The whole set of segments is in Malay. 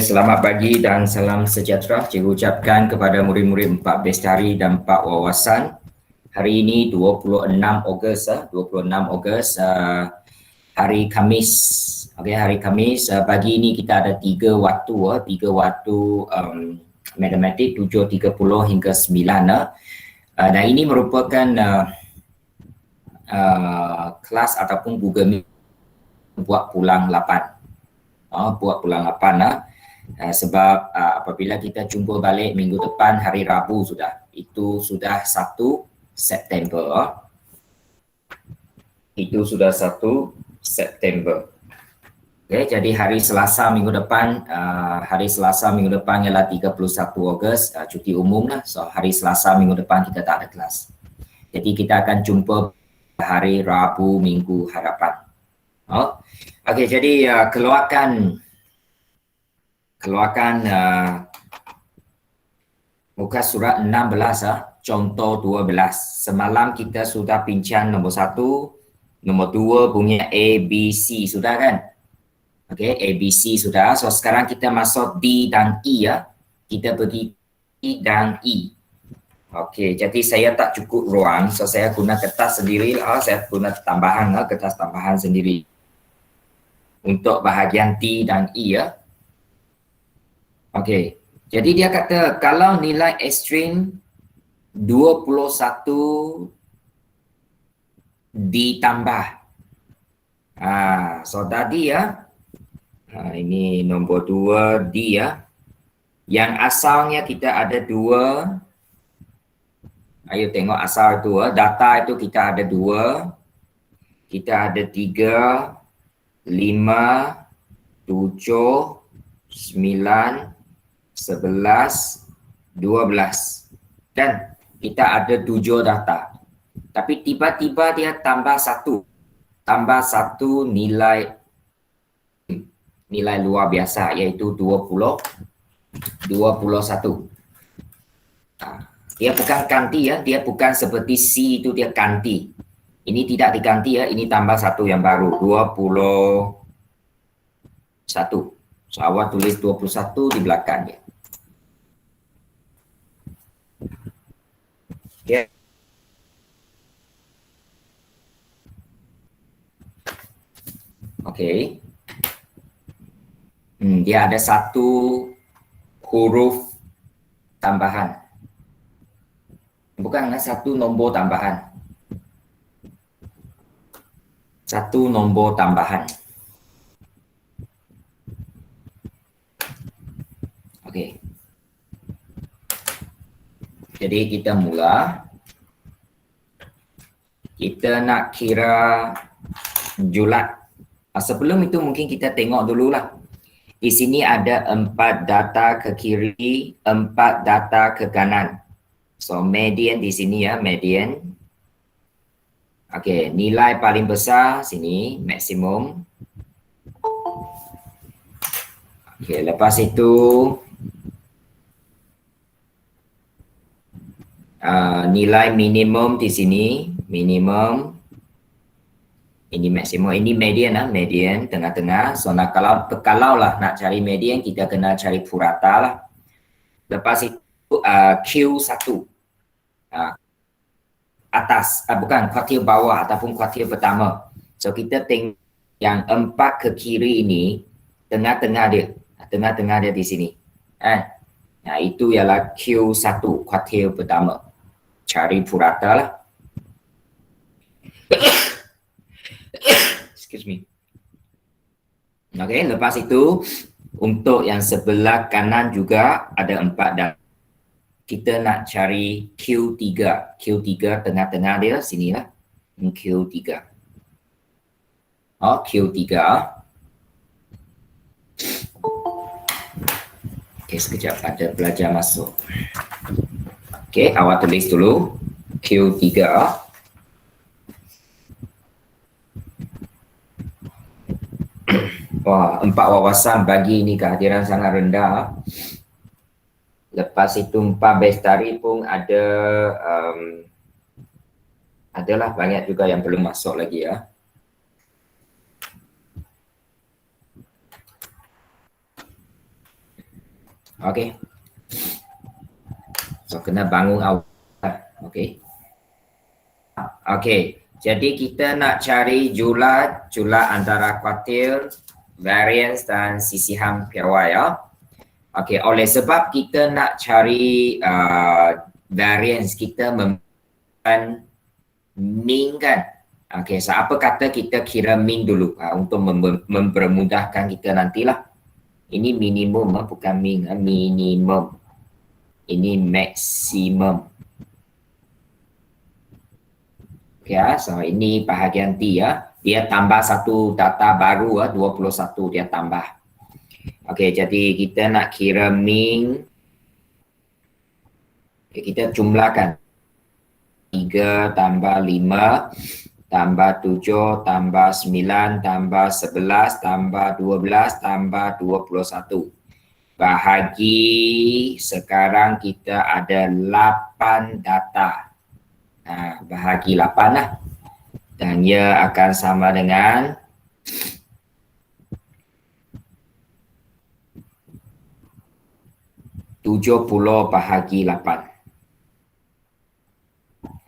Selamat pagi dan salam sejahtera. Cikgu ucapkan kepada murid-murid 4 Bestari dan 4 Wawasan. Hari ini 26 Ogos, hari Khamis. Hari Khamis. Pagi ini kita ada 3 waktu matematik 7.30 hingga 9. Dan ini merupakan kelas ataupun Google Meet buat pulang 8. Buat pulang 8 sebab apabila kita jumpa balik minggu depan hari Rabu itu sudah 1 September. Itu sudah 1 September. Jadi hari Selasa minggu depan ialah 31 Ogos, cuti umum lah. So hari Selasa minggu depan kita tak ada kelas. Jadi kita akan jumpa hari Rabu minggu hadapan. Jadi keluarkan muka surat 16, contoh 12. Semalam kita sudah bincang nombor 1, nombor 2 bunyi A, B, C, sudah kan? A, B, C sudah. So sekarang kita masuk D dan E ya. Kita pergi D dan E. Jadi saya tak cukup ruang, so saya guna kertas sendiri lah. Saya guna kertas tambahan sendiri untuk bahagian D dan E ya. Jadi dia kata kalau nilai ekstrim 21 ditambah. So tadi ya. Ini nombor 2 D ya. Yang asalnya kita ada 2. Ayo tengok asal itu. Data itu kita ada 2. Kita ada 3, 5, 7, 9, 11, 12 dan kita ada 7 data, tapi tiba-tiba dia tambah satu nilai luar biasa, iaitu 21. Dia bukan ganti ya, dia bukan seperti C itu dia ganti. Ini tidak diganti ya, ini tambah satu yang baru, 21. So awak tulis 21 di belakangnya. Dia ada 1 huruf tambahan. Bukan 1 nombor tambahan. 1 nombor tambahan. Jadi kita mula. Kita nak kira julat. Sebelum itu mungkin kita tengok dululah. Di sini ada 4 data ke kiri, 4 data ke kanan. So median di sini ya, median. Nilai paling besar sini, maksimum. Lepas itu nilai minimum di sini, minimum. Ini maksimum, ini median lah, median tengah-tengah. So kalau lah nak cari median, kita kena cari purata lah. Lepas itu Q1 atas, bukan kuartil bawah ataupun kuartil pertama. So kita tengok yang 4 ke kiri ini, tengah-tengah dia di sini. Itu ialah Q1 kuartil pertama. Cari purata lah. Excuse me. Lepas itu untuk yang sebelah kanan juga ada 4 dan kita nak cari Q3. Q3 tengah-tengah dia sinilah. Q3. Q3. Sekejap ada pelajar masuk. Awak tulis dulu Q3. Wah, 4 wawasan bagi ini kehadiran sangat rendah. Lepas itu 4 bestari pun adalah banyak juga yang belum masuk lagi ya. Okey. So kena bangun awal. Okey. Okey. Jadi kita nak cari jumlah antara kuartil, variance dan sisihan piawai ya. Okey, oleh sebab kita nak cari variance, kita menggunakan mean kan. Okey, so apa kata kita kira mean dulu untuk mempermudahkan kita nantilah. Ini minimum bukan mean, minimum. Ini maksimum. Okay, so ini bahagian T ya. Dia tambah satu data baru 21 dia tambah. Okey, jadi kita nak kira mean. Okay, kita jumlahkan 3 tambah 5 tambah 7 tambah 9 tambah 11 tambah 12 tambah 21. Bahagi sekarang kita ada 8 data. Bahagi 8 lah. Dan ia akan sama dengan 70 bahagi 8.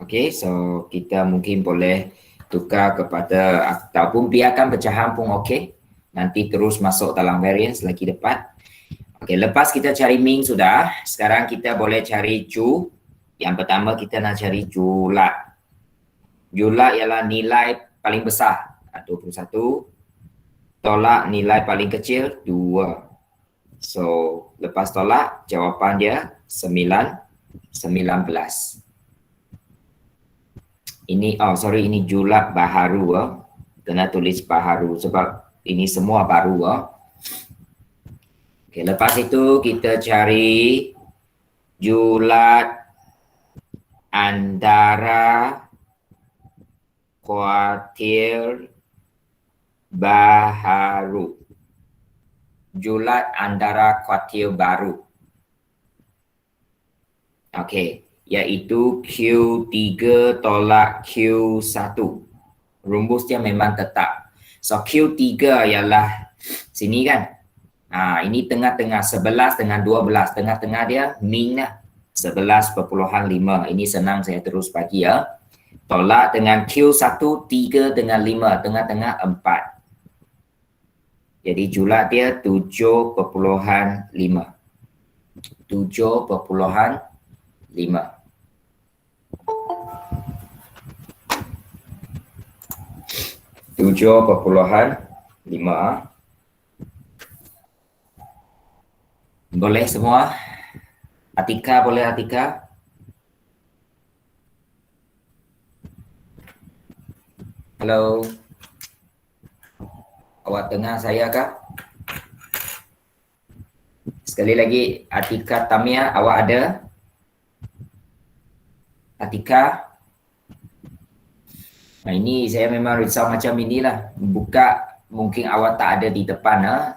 Okey, so kita mungkin boleh tukar kepada ataupun biarkan pecahan pun okey. Nanti terus masuk dalam variance lagi depan. Okey, lepas kita cari mean sudah, sekarang kita boleh cari Ju. Yang pertama kita nak cari julat. Julat ialah nilai paling besar 21. Tolak nilai paling kecil 2. So, lepas tolak jawapan dia 19. Ini ini julat baharu kena tulis baharu sebab ini semua baru Okey, lepas itu kita cari julat antara kuartil baharu. Julat antara kuartil baru. Okey, iaitu Q3 tolak Q1. Rumusnya memang tetap. So Q3 ialah sini kan. Ini tengah-tengah 11 dengan 12. Tengah-tengah dia mean lah. 11.5. Ini senang saya terus bagi ya. Tolak dengan Q1 3 dengan 5. Tengah-tengah 4. Jadi julat dia 7.5. 7.5. 7.5. Boleh semua? Atika boleh Atika? Halo. Awak dengar saya kah? Sekali lagi Atika Tamia, awak ada? Atika? Ini saya memang risau macam inilah. Buka mungkin awak tak ada di depan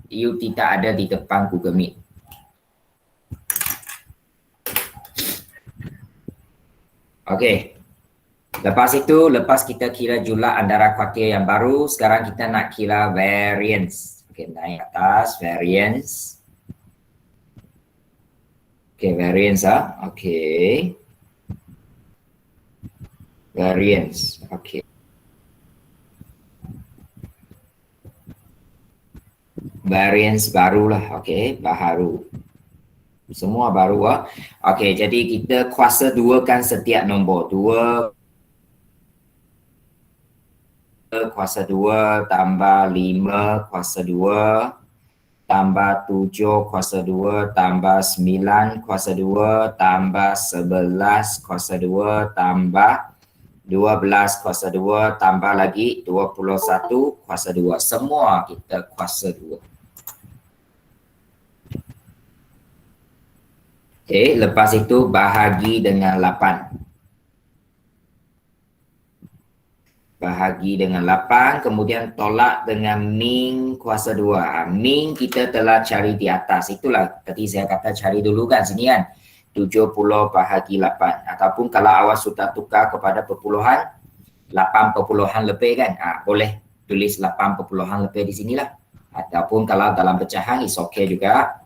You tidak ada di depan Google Meet. Okey. Lepas itu, lepas kita kira jumlah antara kuartil yang baru, sekarang kita nak kira variance. Okey, naik atas variance. Okey, variance Okey. Variance. Okey. Variance barulah. Okey, baharu. Semua baru Okey, jadi kita kuasa 2 kan setiap nombor. 2 kuasa 2 tambah 5 kuasa 2 tambah 7 kuasa 2 tambah 9 kuasa 2 tambah 11 kuasa 2 tambah 12 kuasa 2 tambah lagi 21 kuasa 2. Semua kita kuasa 2. Okey, lepas itu bahagi dengan 8. Bahagi dengan 8, kemudian tolak dengan min kuasa 2. Min kita telah cari di atas. Itulah tadi saya kata cari dulu kan sini kan. 70 bahagi 8. Ataupun kalau awak sudah tukar kepada perpuluhan, 8 perpuluhan lebih kan. Boleh tulis 8 perpuluhan lebih di sinilah. Ataupun kalau dalam pecahan is okay juga.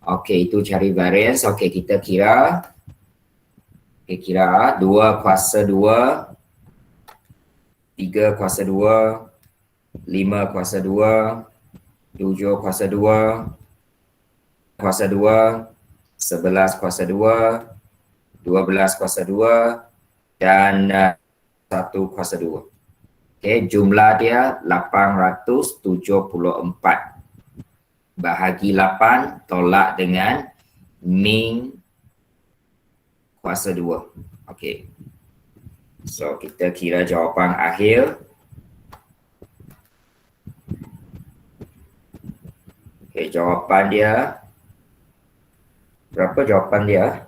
Okey, itu cari variance. Okey, kita kira. Okey, kira 2 kuasa 2, 3 kuasa 2, 5 kuasa 2, 7 kuasa 2, kuasa 2, 11 kuasa 2, 12 kuasa 2 dan 1 kuasa 2. Okey, jumlah dia 874. Bahagi 8 tolak dengan min kuasa 2. Okey. So, kita kira jawapan akhir. Okey, jawapan dia. Berapa jawapan dia?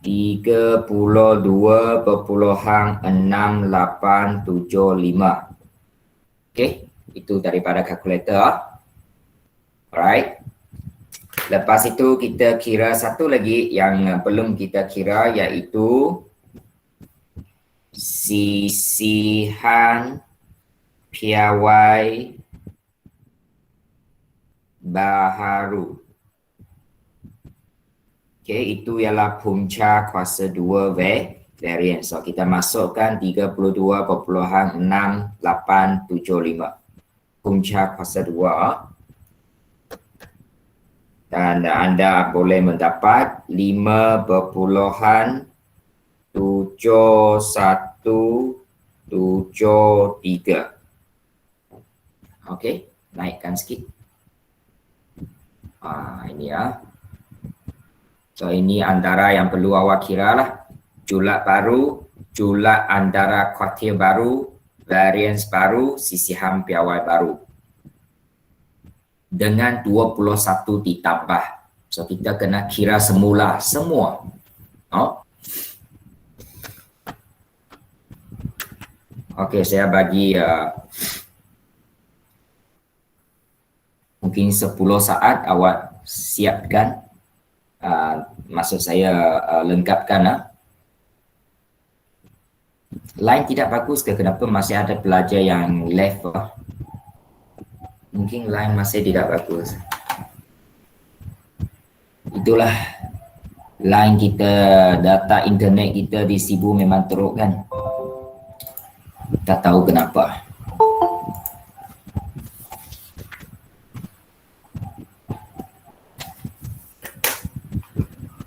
32.6875. Okey, itu daripada kalkulator. Alright. Lepas itu kita kira satu lagi yang belum kita kira, iaitu sisihan piawai baharu. Okey, itu ialah punca kuasa 2 variance. So, kita masukkan 32.6875. Punca kuasa 2. Dan anda boleh mendapat 5.7173. Okey, naikkan sikit. Ini ya. So, ini antara yang perlu awak kira lah. Julat baru, julat antara kuartil baru, variance baru, sisihan piawai baru. Dengan 21 ditambah. So, kita kena kira semula semua. Okey, saya bagi mungkin 10 saat awak siapkan. Maksud saya lengkapkan. Line tidak bagus ke? Kenapa masih ada pelajar yang left? Mungkin line masih tidak bagus. Itulah line kita, data internet kita di Sibu memang teruk kan. Tak tahu kenapa.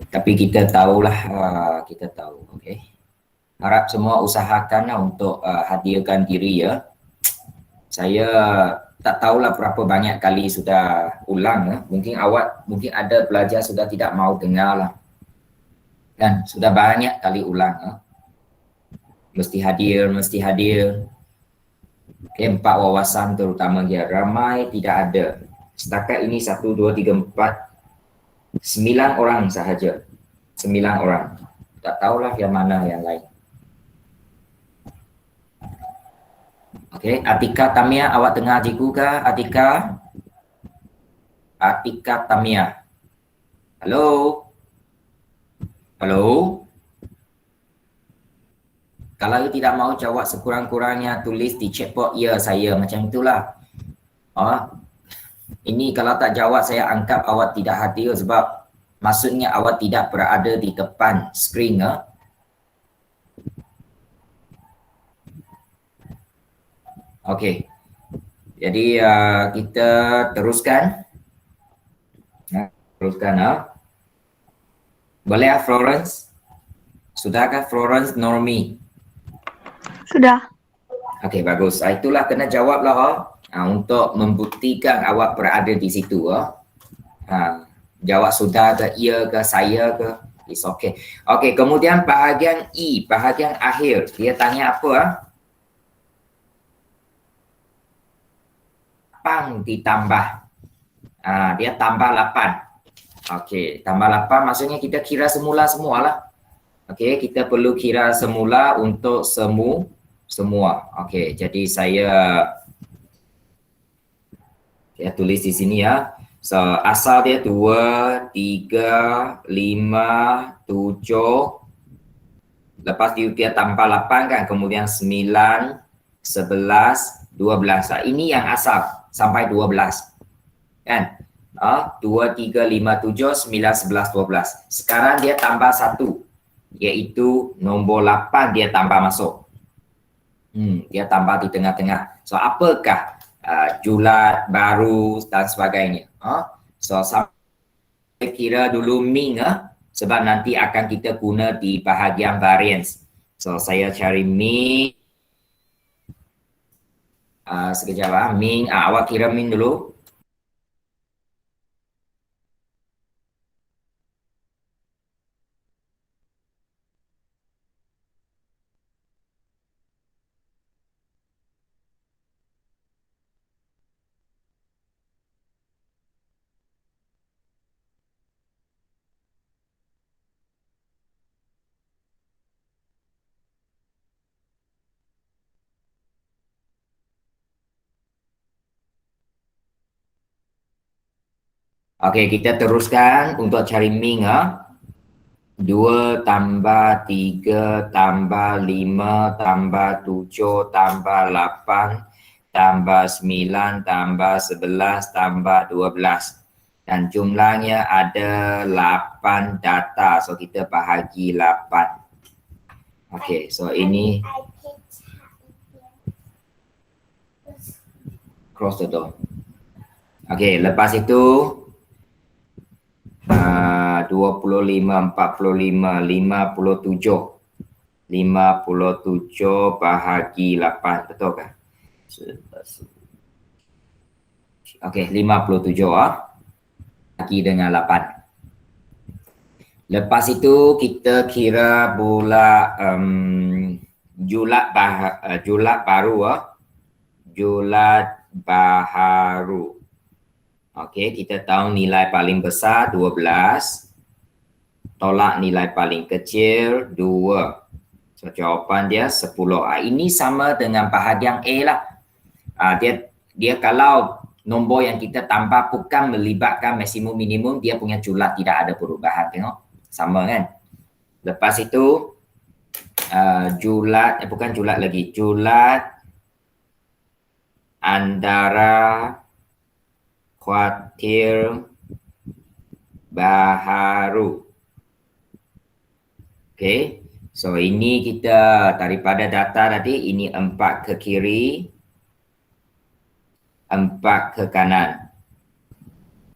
Tapi kita tahulah, kita tahu. Okey. Harap semua usahakan untuk hadirkan diri ya. Saya tak tahulah berapa banyak kali sudah ulang. Mungkin ada pelajar sudah tidak mau dengar lah. Kan, sudah banyak kali ulang. Mesti hadir. Okey, 4 wawasan terutama dia. Ramai tidak ada. Setakat ini 1, 2, 3, 4, 9 orang sahaja. 9 orang. Tak tahulah yang mana yang lain. Okey, Atika Tamia, awak dengar cikgu ke? Atika Tamia. Halo? Kalau tidak mau jawab, sekurang-kurangnya tulis di chatbot ya saya, macam itulah. Ini kalau tak jawab saya anggap awak tidak hadir sebab maksudnya awak tidak berada di depan skrin. Okey. Jadi kita teruskan. Boleh Florence? Sudahkah Florence Normi? Sudah. Okey, bagus. Itulah kena jawablah untuk membuktikan awak berada di situ. Jawab sudah ke, iya ke, saya ke, it's okay. Okey, kemudian bahagian E, bahagian akhir. Dia tanya apa? 8 ditambah. Dia tambah 8. Okey, tambah 8 maksudnya kita kira semualah. Okey, kita perlu kira semula untuk semua. Okey, jadi saya tulis di sini ya. So, asal dia 2, 3, 5, 7. Lepas dia tambah 8 kan, kemudian 9, 11, 12. Ini yang asal sampai 12. kan? 2, 3, 5, 7, 9, 11, 12. Sekarang dia tambah 1, iaitu nombor 8 dia tambah masuk. Dia tambah di tengah-tengah. So, apakah julat baru dan sebagainya? So, saya kira dulu Ming sebab nanti akan kita guna di bahagian variance. So, saya cari Ming. Sekejap Ming. Awak kira Ming dulu. Okey, kita teruskan untuk cari Ming. 2 tambah 3 tambah 5 tambah 7 tambah 8 tambah 9 tambah 11 tambah 12. Dan jumlahnya ada 8 data. So, kita bahagi 8. Okey, so ini close the door. Okey, lepas itu 25, 45, 57. 57 bahagi 8, betul kan? Okey, 57 bagi dengan 8. Lepas itu kita kira pula julat baru. Julat baharu. Okey, kita tahu nilai paling besar 12. Tolak nilai paling kecil 2. So, jawapan dia 10. Ini sama dengan bahagian A lah. Dia kalau nombor yang kita tambah bukan melibatkan maksimum minimum, dia punya julat tidak ada perubahan. Tengok, sama kan? Lepas itu bukan julat lagi. Julat antara kuartil baharu. Okey. So, ini kita daripada data tadi, ini 4 ke kiri, 4 ke kanan.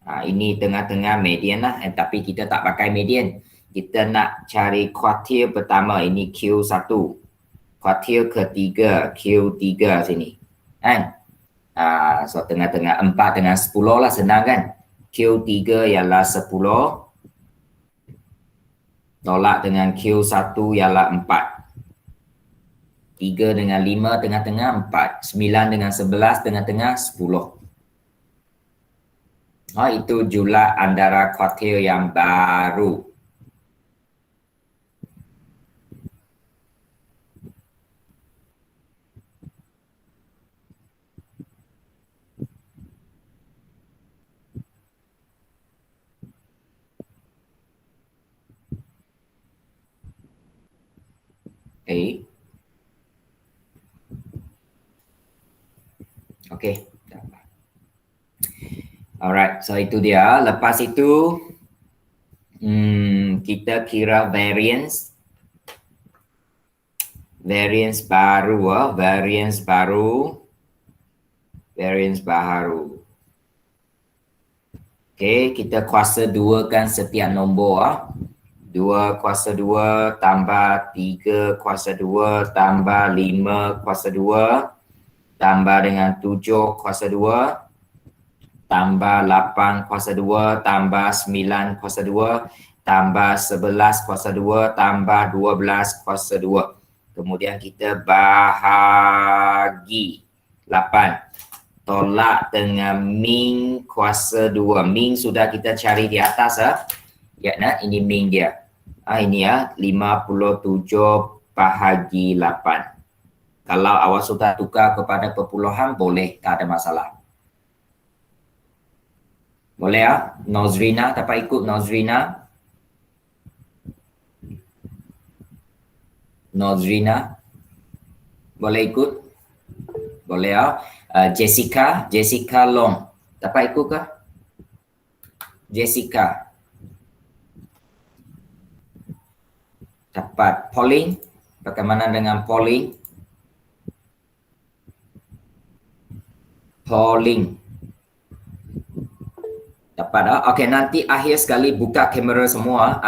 Ini tengah-tengah median lah. Tapi kita tak pakai median. Kita nak cari kuartil pertama, ini Q1. Kuartil ketiga, Q3 sini. Kan? So, tengah-tengah 4 dengan 10 lah, senang kan? Q3 ialah 10. Tolak dengan Q1 ialah 4. 3 dengan 5 tengah-tengah 4. 9 dengan 11 tengah-tengah 10. Itu julat antara kuartil yang baru. Okay. Alright, so itu dia. Lepas itu kita kira variance. Variance baru. Variance baru. Okay, kita kuasa 2 kan setiap nombor. 2 kuasa 2 tambah 3 kuasa 2 tambah 5 kuasa 2 tambah dengan 7 kuasa 2 tambah 8 kuasa 2 tambah 9 kuasa 2 tambah 11 kuasa 2 tambah 12 kuasa 2. Kemudian kita bahagi 8. Tolak dengan min kuasa 2. Min sudah kita cari di atas. Ya, ini min dia. Ini 57 bahagi 8. Kalau awak sudah tukar kepada perpuluhan, boleh, tak ada masalah. Boleh Nozrina, dapat ikut Nozrina? Nozrina? Boleh ikut? Boleh Jessica Long, dapat ikut kah? Jessica. Dapat. Pauline. Bagaimana dengan Pauline? Pauline. Dapat. Okey, nanti akhir sekali buka kamera semua.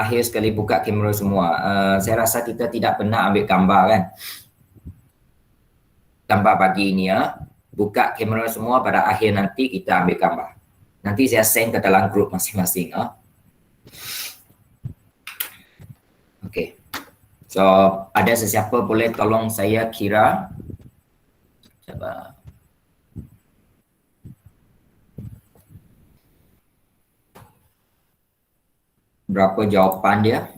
Saya rasa kita tidak pernah ambil gambar kan? Gambar pagi ini ya. Buka kamera semua, pada akhir nanti kita ambil gambar. Nanti saya send ke dalam grup masing-masing. Okey. So, ada sesiapa boleh tolong saya kira? Coba. Berapa jawapan dia?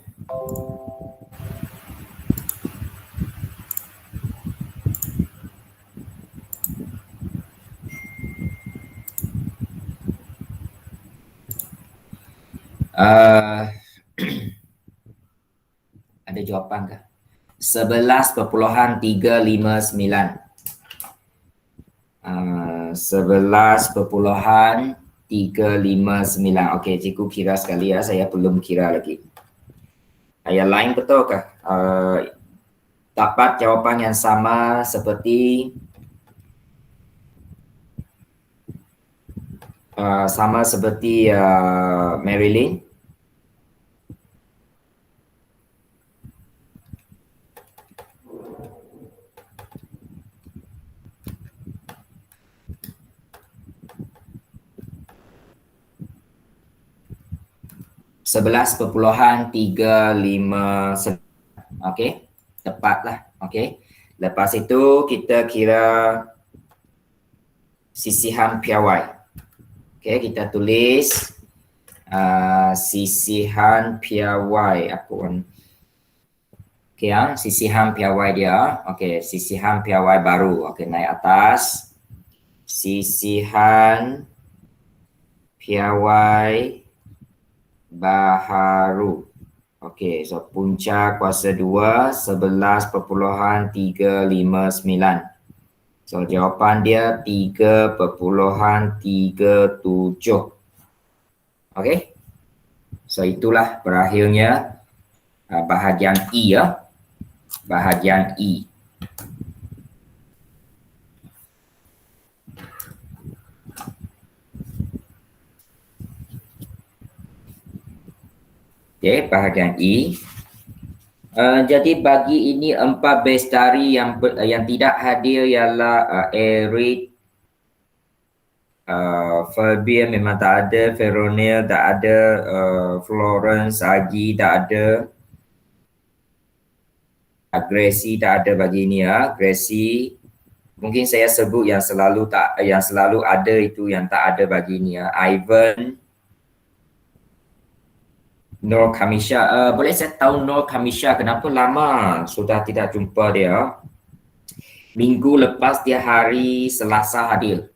Ada jawapan ke? 11.359. 11.359. Okey, cikgu kira sekali ya. Saya belum kira lagi. Yang lain betul ke? Dapat jawapan yang sama seperti Marilyn. $11.359. Okey, tepatlah. Okey. Lepas itu kita kira sisihan piawai. Okey, kita tulis sisihan piawai. Okey, sisihan piawai dia. Okey, sisihan piawai baru. Okey, naik atas. Sisihan piawai baharu. Okey, so punca kuasa 2 11.359. So jawapan dia 3.37. Okey. So itulah berakhirnya bahagian E ya. Bahagian E. Okey, bahagian E. Jadi bagi ini 4 bestari yang tidak hadir ialah Eric, Fabian memang tak ada, Veronia tak ada, Florence, Agi tak ada, Gracie tak ada bagi ini ya. Gracie mungkin saya sebut yang selalu ada itu yang tak ada bagi ini ya. Ivan, Nur Kamisha, boleh saya tahu Nur Kamisha kenapa lama sudah tidak jumpa dia? Minggu lepas dia hari Selasa hadir.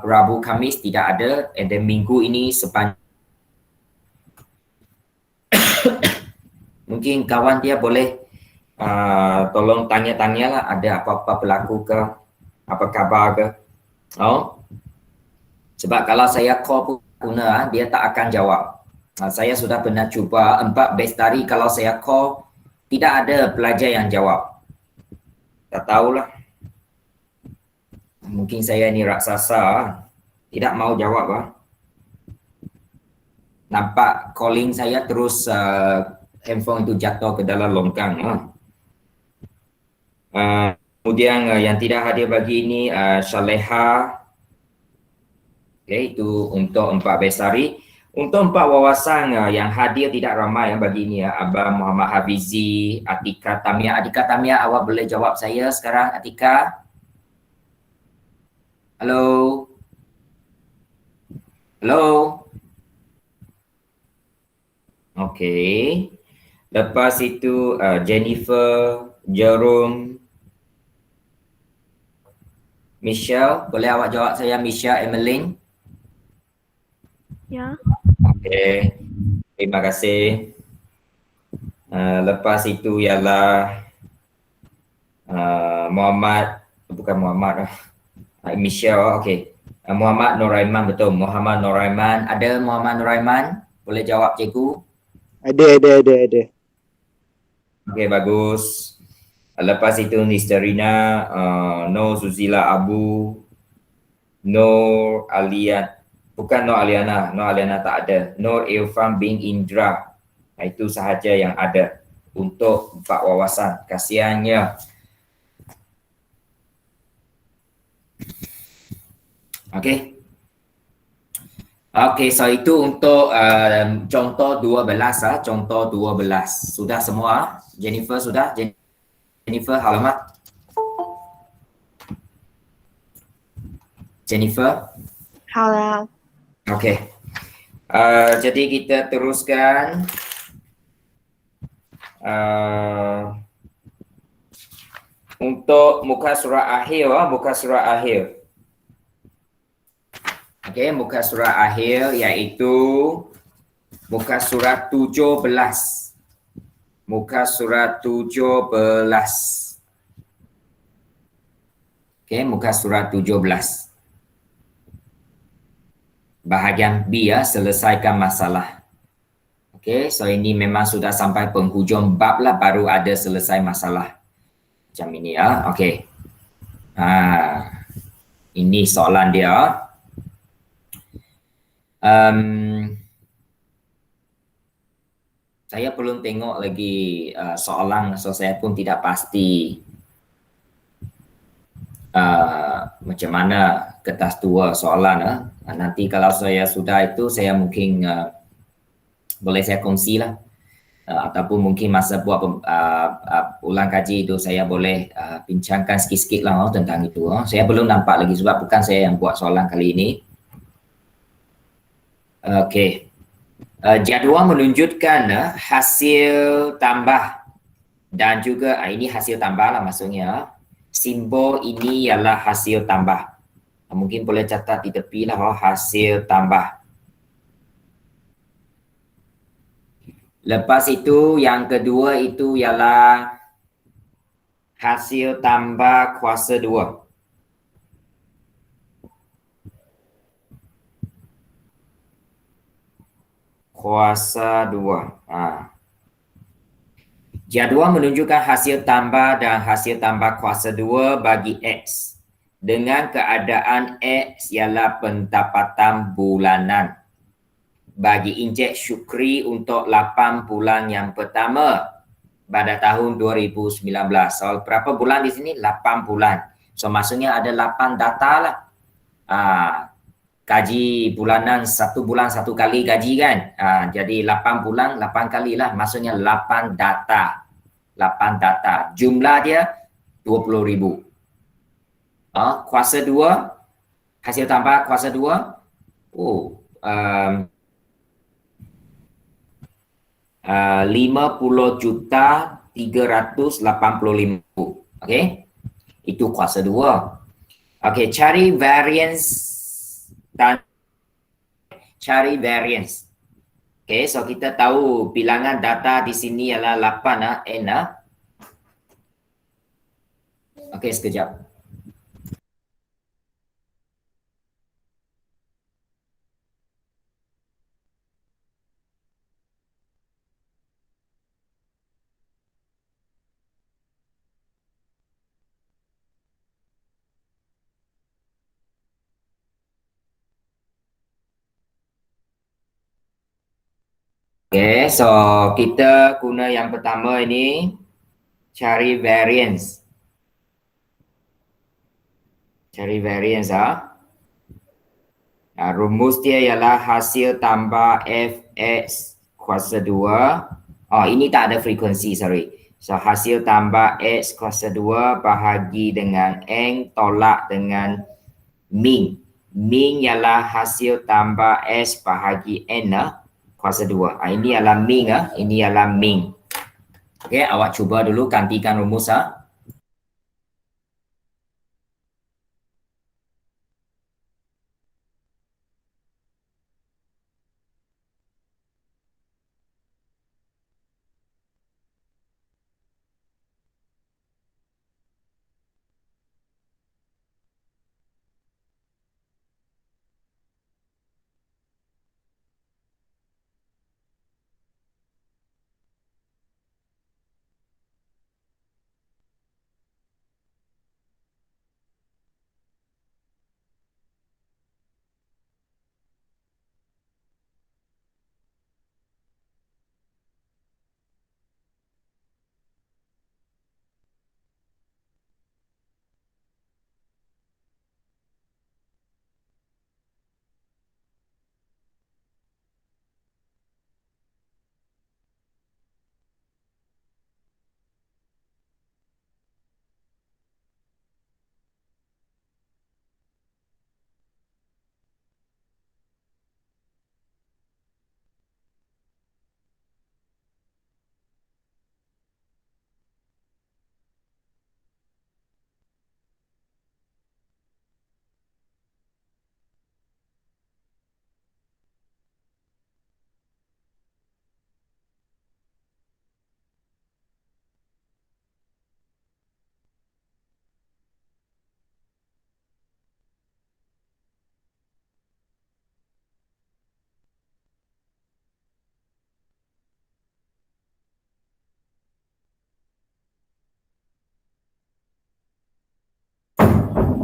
Rabu Khamis tidak ada, and then minggu ini sepanjang. Mungkin kawan dia boleh tolong tanya-tanyalah ada apa-apa berlaku ke, apa khabar ke. Sebab kalau saya call guna dia tak akan jawab. Saya sudah pernah cuba 4 bestari, kalau saya call tidak ada pelajar yang jawab. Tak tahulah. Mungkin saya ni raksasa, tidak mau jawab. Nampak calling saya terus handphone itu jatuh ke dalam longkang. Kemudian yang tidak hadir bagi ini Shaleha. Okay, itu untuk 4 bestari. Untuk 4 wawasan yang hadir tidak ramai bagi ini ya. Abang Muhammad Hafizi, Atika Tamia. Atika Tamia, awak boleh jawab saya sekarang, Atika? Halo? Halo? Okey. Lepas itu Jennifer, Jerome, Michelle. Boleh awak jawab saya, Michelle, Emeline? Ya. Okey, terima kasih. Lepas itu ialah Muhammad, bukan Muhammad, Michelle. Okey. Muhammad Nuraiman, betul. Muhammad Nuraiman. Ada Muhammad Nuraiman? Boleh jawab cikgu? Ada. Okey, bagus. Lepas itu Nisterina, Nur Suzila Abu, Nur Alian. Bukan Nur Aliana. Nur Aliana tak ada. Nur Irfan bin Indra. Itu sahaja yang ada untuk 4 wawasan. Kasihannya. Okey. Okey, so itu untuk contoh 12 contoh 12. Sudah semua? Jennifer sudah? Jennifer, halamat. Jennifer? 好了， Okey. Jadi kita teruskan. Untuk muka surat akhir, muka surat akhir. Okey, muka surat akhir iaitu muka surat 17. Muka surat 17. Okey, muka surat 17. Bahagian B ya, selesaikan masalah. Okey, so ini memang sudah sampai penghujung bab lah, baru ada selesai masalah. Macam ini ya, okey. Ini soalan dia. Saya belum tengok lagi soalan, so saya pun tidak pasti macam mana kertas tua soalan. Nanti kalau saya sudah itu, saya mungkin boleh saya kongsi lah. Ataupun mungkin masa buat ulang kaji itu saya boleh bincangkan sikit-sikit lah tentang itu. Saya belum nampak lagi sebab bukan saya yang buat soalan kali ini. Okey. Jadual menunjukkan hasil tambah dan juga ini hasil tambah lah maksudnya. Simbol ini ialah hasil tambah. Mungkin boleh catat di tepi lah hasil tambah. Lepas itu yang kedua itu ialah hasil tambah kuasa 2. Kuasa 2. Jadual menunjukkan hasil tambah dan hasil tambah kuasa 2 bagi X. Dengan keadaan X ialah pendapatan bulanan. Bagi Encik Syukri untuk 8 bulan yang pertama pada tahun 2019. So, berapa bulan di sini? 8 bulan. So, maksudnya ada 8 data lah. Gaji bulanan 1 bulan 1 kali gaji kan. Jadi 8 bulan 8 kali lah. Maksudnya 8 data. 8 data. Jumlah dia 20,000. Kuasa 2. Hasil tambah kuasa 2. 50,385,000. Okey. Itu kuasa 2. Okey, cari variance. Okey, so kita tahu bilangan data di sini ialah 8 N. Okey, sekejap. Okay, so kita guna yang pertama ini cari variance. Cari variance rumus dia ialah hasil tambah Fx kuasa 2. Ini tak ada frekuensi, sorry. So hasil tambah X kuasa 2 bahagi dengan N tolak dengan min. Min ialah hasil tambah S bahagi N kuasa 2. Ini ialah min. Ini ialah min. Okey, awak cuba dulu gantikan rumus.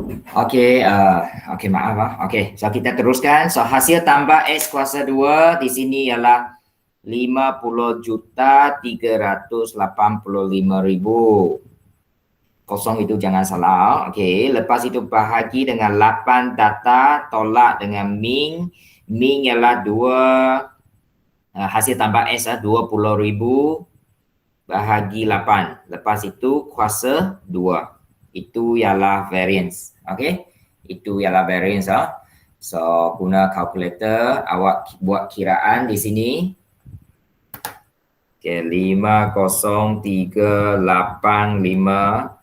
Okey, okey maaf. Okey, so kita teruskan. So hasil tambah S kuasa 2 di sini ialah 50,385,000. Kosong itu jangan salah. Okey, lepas itu bahagi dengan 8 data, tolak dengan min. Min ialah 2, hasil tambah S 20,000 bahagi 8. Lepas itu kuasa 2. Itu ialah variance. Okey, itu ialah variance. So guna kalkulator, awak buat kiraan di sini. Okey, 50,385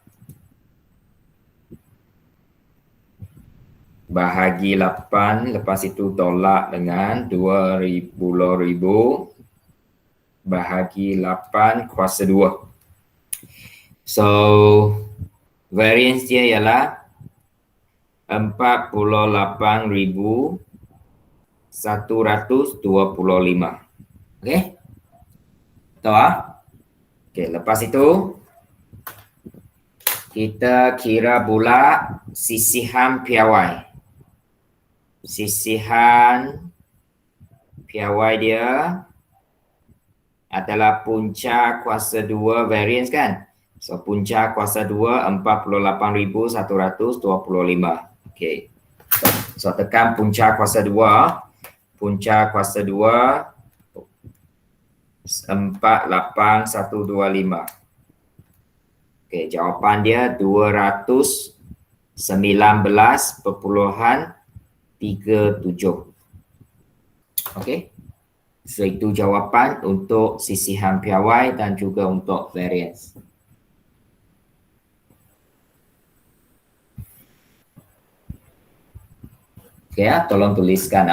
bahagi 8, lepas itu tolak dengan 20,000 bahagi 8 kuasa 2. So variance dia ialah 48,125. Okey? Tahu? Okey, lepas itu kita kira pula sisihan piawai. Sisihan piawai dia adalah punca kuasa 2 variance kan? So punca kuasa 2 48,125. Okey. So tekan punca kuasa 2. Punca kuasa 2 48,125. Okey, jawapan dia 219.37. Okey. So itu jawapan untuk sisihan piawai dan juga untuk variance. Okey ya, tolong tuliskan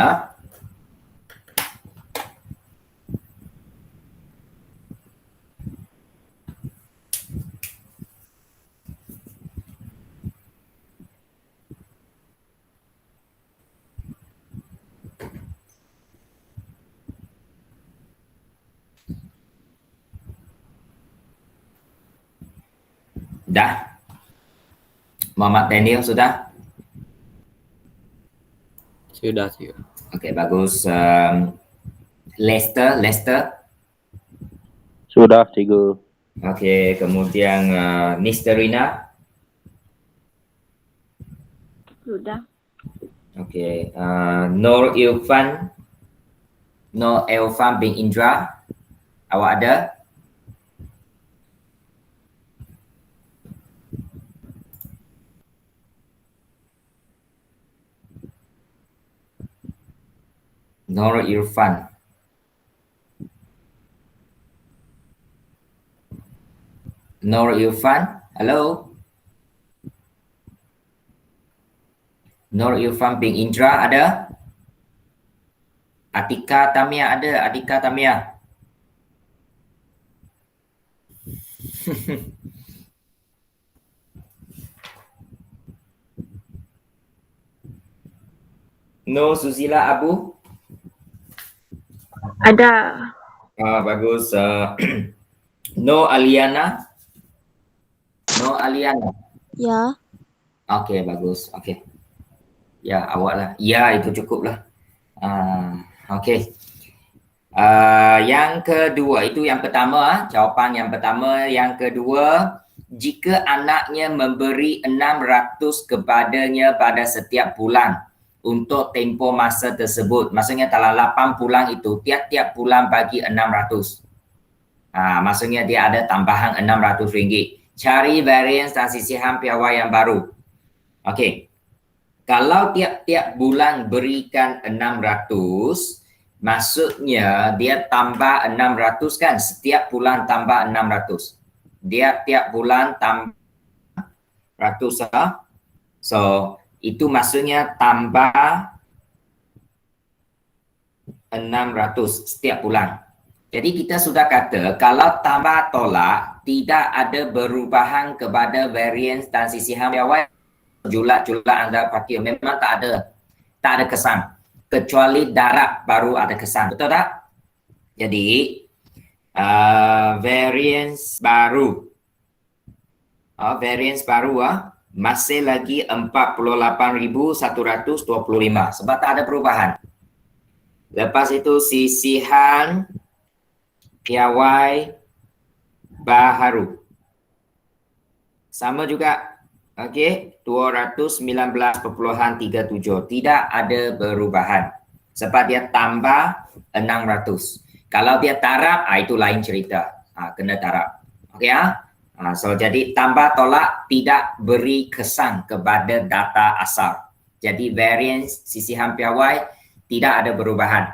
Dah? Muhammad Daniel sudah? Sudah, cikgu. Okey, bagus. Lester. Sudah, cikgu. Okey, kemudian Nisterina. Sudah. Okey, Nur Irfan. Nur Irfan bin Indra. Awak ada? Nur Irfan. Nur Irfan, halo. Nur Irfan bin Indra ada? Atika Tamia ada? Atika Tamia. No Susila Abu? Ada. Bagus. No Aliana? No Aliana? Ya. Okey, bagus. Okey. Ya, awak lah. Ya, itu cukup lah. Okey. Yang kedua, itu yang pertama. Jawapan yang pertama. Yang kedua, jika anaknya memberi 600 kepadanya pada setiap bulan untuk tempoh masa tersebut. Maksudnya dalam 8 bulan itu, tiap-tiap bulan bagi 600. Maksudnya dia ada tambahan RM600. Cari variance dan sisihan piawai yang baru. Okey. Kalau tiap-tiap bulan berikan 600, maksudnya dia tambah 600 kan? Setiap bulan tambah 600. Dia tiap bulan tambah 100. So, itu maksudnya tambah 600 setiap bulan. Jadi kita sudah kata kalau tambah tolak tidak ada perubahan kepada variance dan sisihan piawai. Julak anda pakai memang tak ada kesan. Kecuali darab baru ada kesan. Betul tak? Jadi variance baru. Variance baru masih lagi 48.125 sebab tak ada perubahan. Lepas itu sisihan piawai baharu. Sama juga. Okey, 219.37. Tidak ada perubahan. Sebab dia tambah 600. Kalau dia tarap, itu lain cerita. Kena tarap. Okey so jadi tambah tolak tidak beri kesan kepada data asal. Jadi variance sisihan piawai tidak ada perubahan.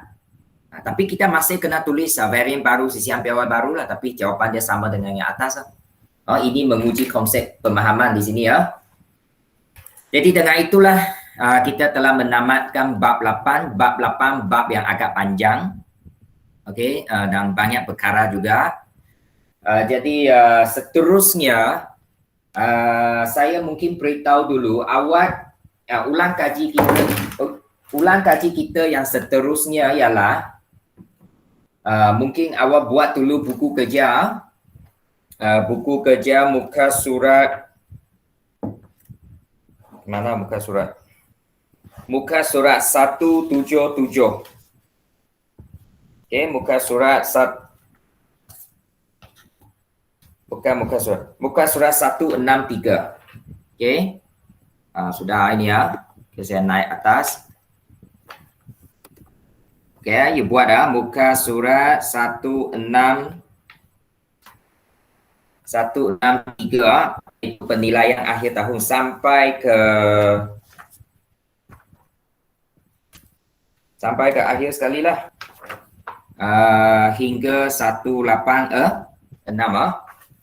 Tapi kita masih kena tulis variant baru, sisihan piawai baru lah, tapi jawapan dia sama dengan yang atas lah. Ini menguji konsep pemahaman di sini ya. Jadi dengan itulah kita telah menamatkan bab 8. Bab 8 bab yang agak panjang. Okey, dan banyak perkara juga. Jadi seterusnya saya mungkin beritahu dulu awak ulang kaji kita yang seterusnya ialah mungkin awak buat dulu buku kerja. Buku kerja muka surat mana muka surat? Muka surat 177. Okey, muka surat bukan muka surat 163. Okey. Sudah ini ya. Okay, saya naik atas. Okey, you buat muka surat 163 itu penilaian akhir tahun sampai ke akhir sekali lah. Hingga 186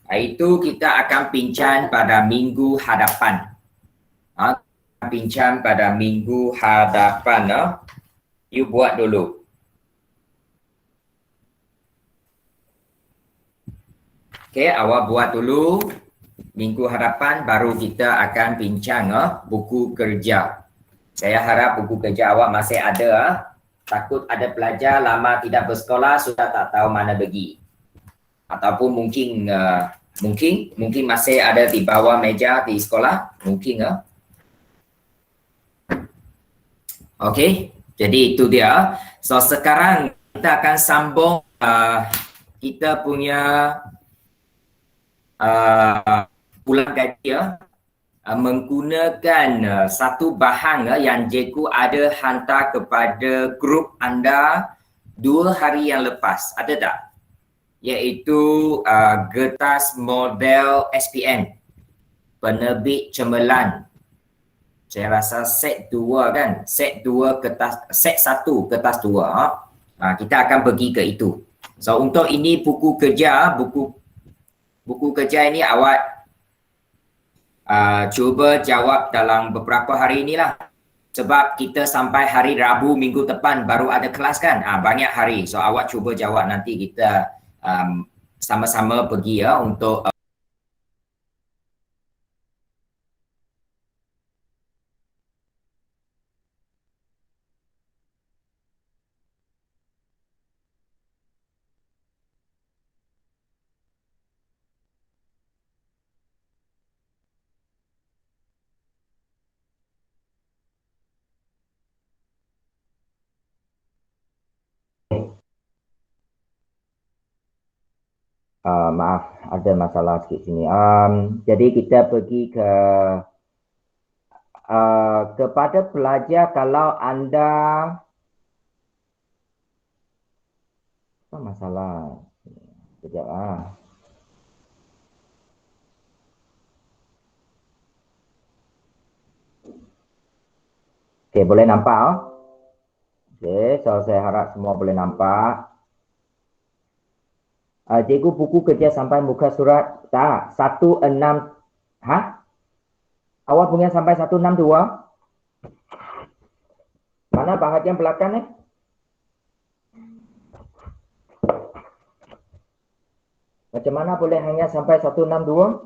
itu kita akan bincang pada minggu hadapan. Bincang pada minggu hadapan. You buat dulu. Okey, awak buat dulu minggu hadapan baru kita akan bincang buku kerja. Saya harap buku kerja awak masih ada. Takut ada pelajar lama tidak bersekolah sudah tak tahu mana pergi. Ataupun mungkin masih ada di bawah meja di sekolah, mungkin Okey, jadi itu dia. So sekarang kita akan sambung kita punya pulang gaji menggunakan satu bahan yang cikgu ada hantar kepada grup anda 2 hari yang lepas. Ada tak? Iaitu kertas model SPM penerbit Cemerlang. Saya rasa set 2 kan? Set 2 kertas, set 1 kertas 2. Kita akan pergi ke itu. So untuk ini buku kerja ini awak cuba jawab dalam beberapa hari inilah. Sebab kita sampai hari Rabu minggu depan baru ada kelas kan. Banyak hari. So awak cuba jawab, nanti kita sama-sama pergi untuk maaf, ada masalah sikit sini. Jadi kita pergi kepada pelajar, kalau anda apa masalah? Sekejap Okey, boleh nampak? Okey, so saya harap semua boleh nampak. Cikgu buku kerja sampai muka surat 16. Awak punya sampai 162? Mana bahagian belakang ni? Macam mana boleh hanya sampai 162?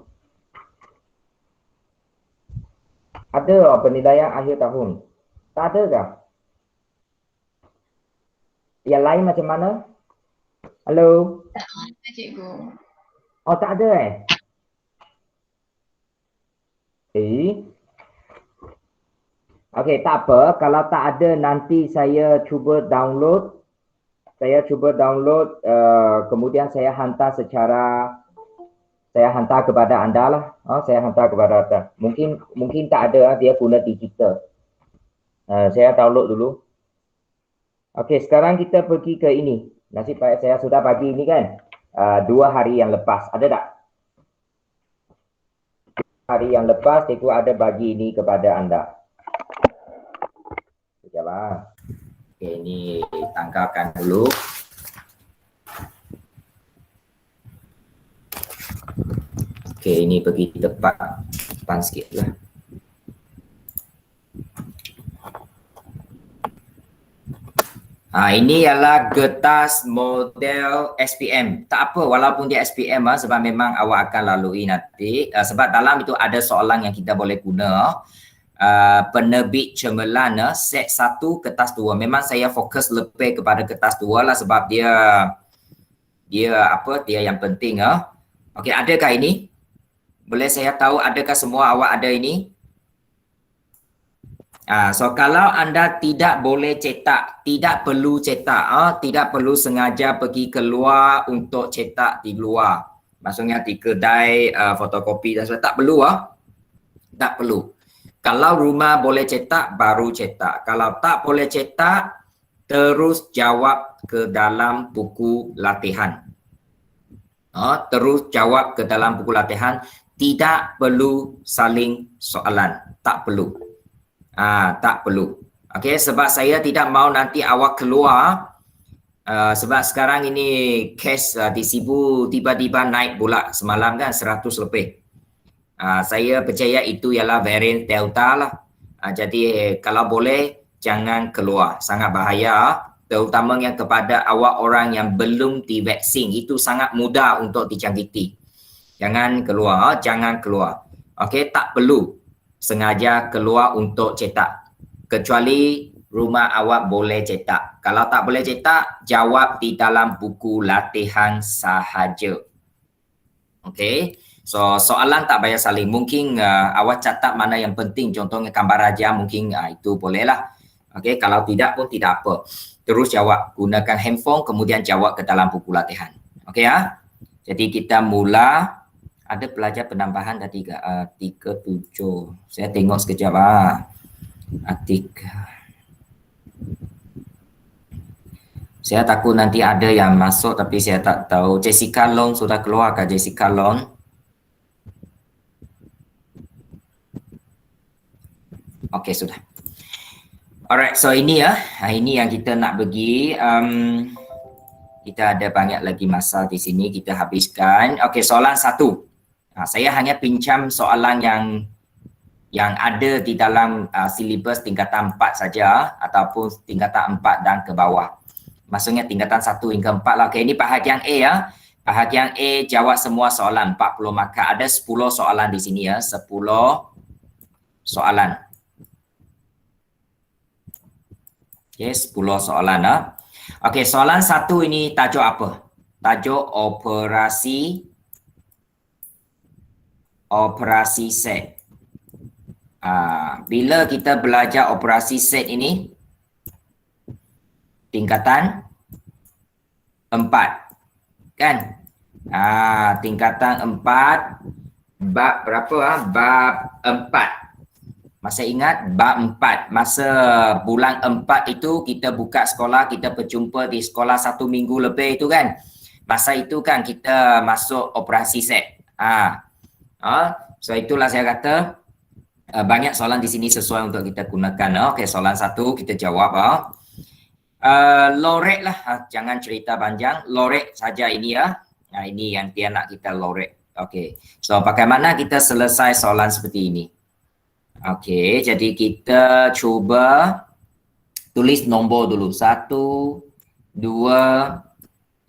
Ada penilaian akhir tahun? Tak ada kah? Yang lain macam mana? Halo? Tak ada, cikgu. Oh, tak ada Okey, tak apa. Kalau tak ada, nanti saya cuba download. Kemudian saya hantar kepada anda lah. Saya hantar kepada anda. Mungkin tak ada, dia guna digital. Saya download dulu. Okey, sekarang kita pergi ke ini. Nasib baik saya sudah bagi ini kan. 2 hari yang lepas. Ada tak? Hari yang lepas, itu ada bagi ini kepada anda. Sekejaplah. Okey, ini tanggalkan dulu. Okey, ini pergi depan sikit lah. Ini ialah kertas model SPM. Tak apa walaupun dia SPM sebab memang awak akan lalui nanti. Sebab dalam itu ada soalan yang kita boleh guna. Penerbit cemerlang set 1 kertas 2. Memang saya fokus lebih kepada kertas 2 lah sebab dia yang penting. Okey, adakah ini? Boleh saya tahu adakah semua awak ada ini? So kalau anda tidak boleh cetak, tidak perlu cetak, tidak perlu sengaja pergi keluar untuk cetak di luar. Maksudnya di kedai fotokopi dan sebagainya, tak perlu tak perlu. Kalau rumah boleh cetak, baru cetak. Kalau tak boleh cetak, terus jawab ke dalam buku latihan. Terus jawab ke dalam buku latihan, tidak perlu saling soalan, tak perlu. Tak perlu. Okey, sebab saya tidak mahu nanti awak keluar sebab sekarang ini kes di Sibu tiba-tiba naik pula semalam kan 100 lebih. Saya percaya itu ialah varian Delta lah. Jadi kalau boleh jangan keluar, sangat bahaya terutamanya kepada awak orang yang belum divaksin. Itu sangat mudah untuk dijangkiti. Jangan keluar, jangan keluar. Okey, tak perlu sengaja keluar untuk cetak kecuali rumah awak boleh cetak. Kalau tak boleh cetak, jawab di dalam buku latihan sahaja. Okey, so soalan tak payah saling. Mungkin awak catat mana yang penting, contohnya gambar raja, mungkin itu bolehlah. Okey, kalau tidak pun tidak apa, terus jawab, gunakan handphone kemudian jawab ke dalam buku latihan. Okey jadi kita mula. Ada pelajar penambahan tadi 37. Saya tengok sekejap Saya takut nanti ada yang masuk tapi saya tak tahu. Jessica Long sudah keluar ke Jessica Long? Okey, sudah. Alright, so ini ini yang kita nak pergi. Kita ada banyak lagi masa di sini, kita habiskan. Okey, soalan 1. Saya hanya pinjam soalan yang ada di dalam silibus tingkatan 4 saja ataupun tingkatan 4 dan ke bawah. Maksudnya tingkatan 1 hingga 4 lah. Okey, ini bahagian A Bahagian A jawab semua soalan 40 markah. Ada 10 soalan di sini 10 soalan. Okey, 10 soalan Okey, soalan 1 ini tajuk apa? Tajuk operasi set. Bila kita belajar operasi set ini tingkatan 4 kan? Tingkatan 4 bab berapa? Bab 4. Masih ingat bab 4? Masa bulan 4 itu kita buka sekolah, kita berjumpa di sekolah 1 minggu lebih itu kan? Masa itu kan kita masuk operasi set. So itulah saya kata banyak soalan di sini sesuai untuk kita gunakan. Okey, soalan 1 kita jawab. Lorek lah, jangan cerita panjang. Lorek saja ini ini yang dia nak kita lorek. Okey, so bagaimana kita selesai soalan seperti ini? Okey, jadi kita cuba tulis nombor dulu. 1, 2,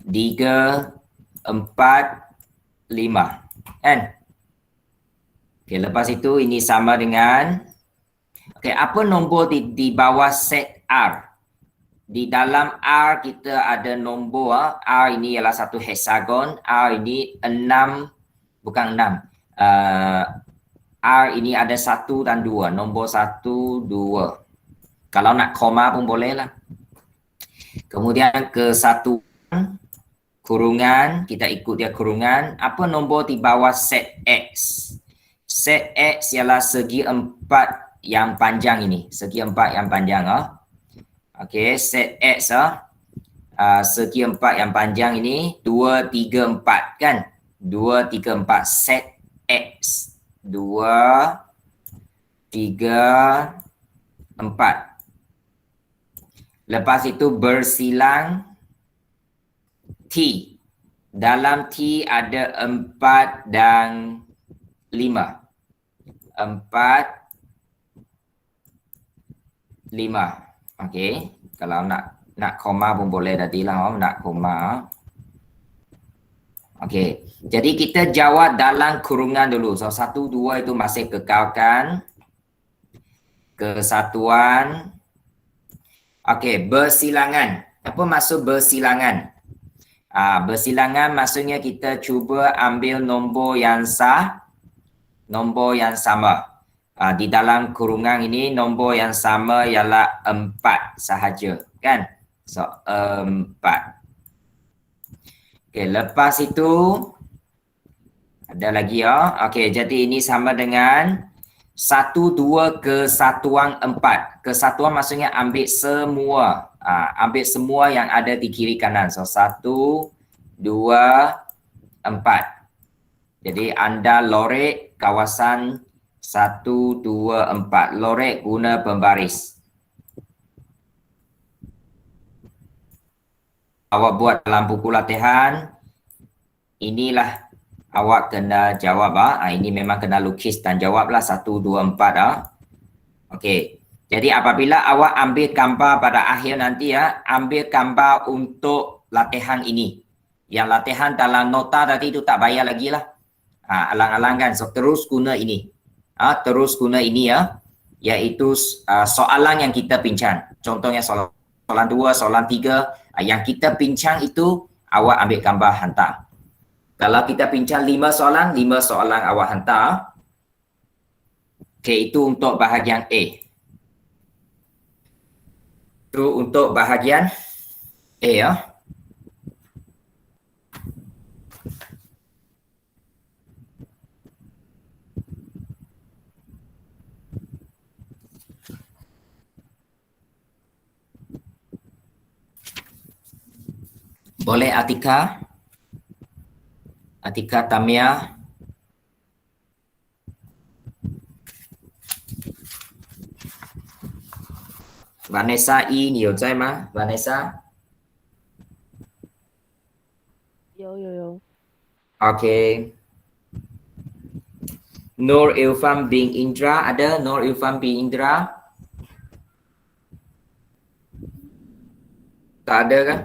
3, 4, 5. Kan? Okey, lepas itu ini sama dengan apa nombor di bawah set R? Di dalam R kita ada nombor R ini ialah satu hexagon. R ini 6 bukan 6. R ini ada 1 dan 2. Nombor 1, 2. Kalau nak koma pun boleh lah. Kemudian kesatuan, kurungan, kita ikut dia kurungan. Apa nombor di bawah set X? Set X ialah segi 4 yang panjang ini. Segi 4 yang panjang. Okey, set X segi 4 yang panjang ini 2, 3, 4 kan? 2, 3, 4 set X. 2, 3, 4. Lepas itu bersilang T. Dalam T ada 4 dan 5. 4, 5. Okey. Kalau nak koma pun boleh tadilah. Nak koma. Okey. Jadi kita jawab dalam kurungan dulu. So 1, 2 itu masih kekalkan. Kesatuan. Okey, bersilangan. Apa maksud bersilangan? Bersilangan maksudnya kita cuba ambil nombor yang nombor yang sama. Di dalam kurungan ini nombor yang sama ialah 4 sahaja, kan? So 4. Okey, lepas itu ada lagi ya. Okey, jadi ini sama dengan 1, 2 kesatuan 4. Kesatuan maksudnya ambil semua. Ambil semua yang ada di kiri kanan. So 1, 2, 4. Jadi anda lorek kawasan 1, 2, 4. Lorek guna pembaris. Awak buat dalam buku latihan. Inilah awak kena jawab. Ini memang kena lukis dan jawablah 1, 2, 4. Okey. Jadi apabila awak ambil gambar pada akhir nanti ambil gambar untuk latihan ini. Yang latihan dalam nota tadi itu tak bayar lagi lah. Alang-alang kan. So terus guna ini. Terus guna ini iaitu soalan yang kita bincang. Contohnya soalan 2, soalan 3. Yang kita bincang itu awak ambil gambar hantar. Kalau kita bincang 5 soalan awak hantar. Okey, itu untuk bahagian A. Itu untuk bahagian A Boleh Atika? Atika Tamia. Vanessa Y 你有在吗 Vanessa? 有。 Okay. Nur Ilfam bin Indra ada? Nur Ilfam bin Indra? Tak ada kan?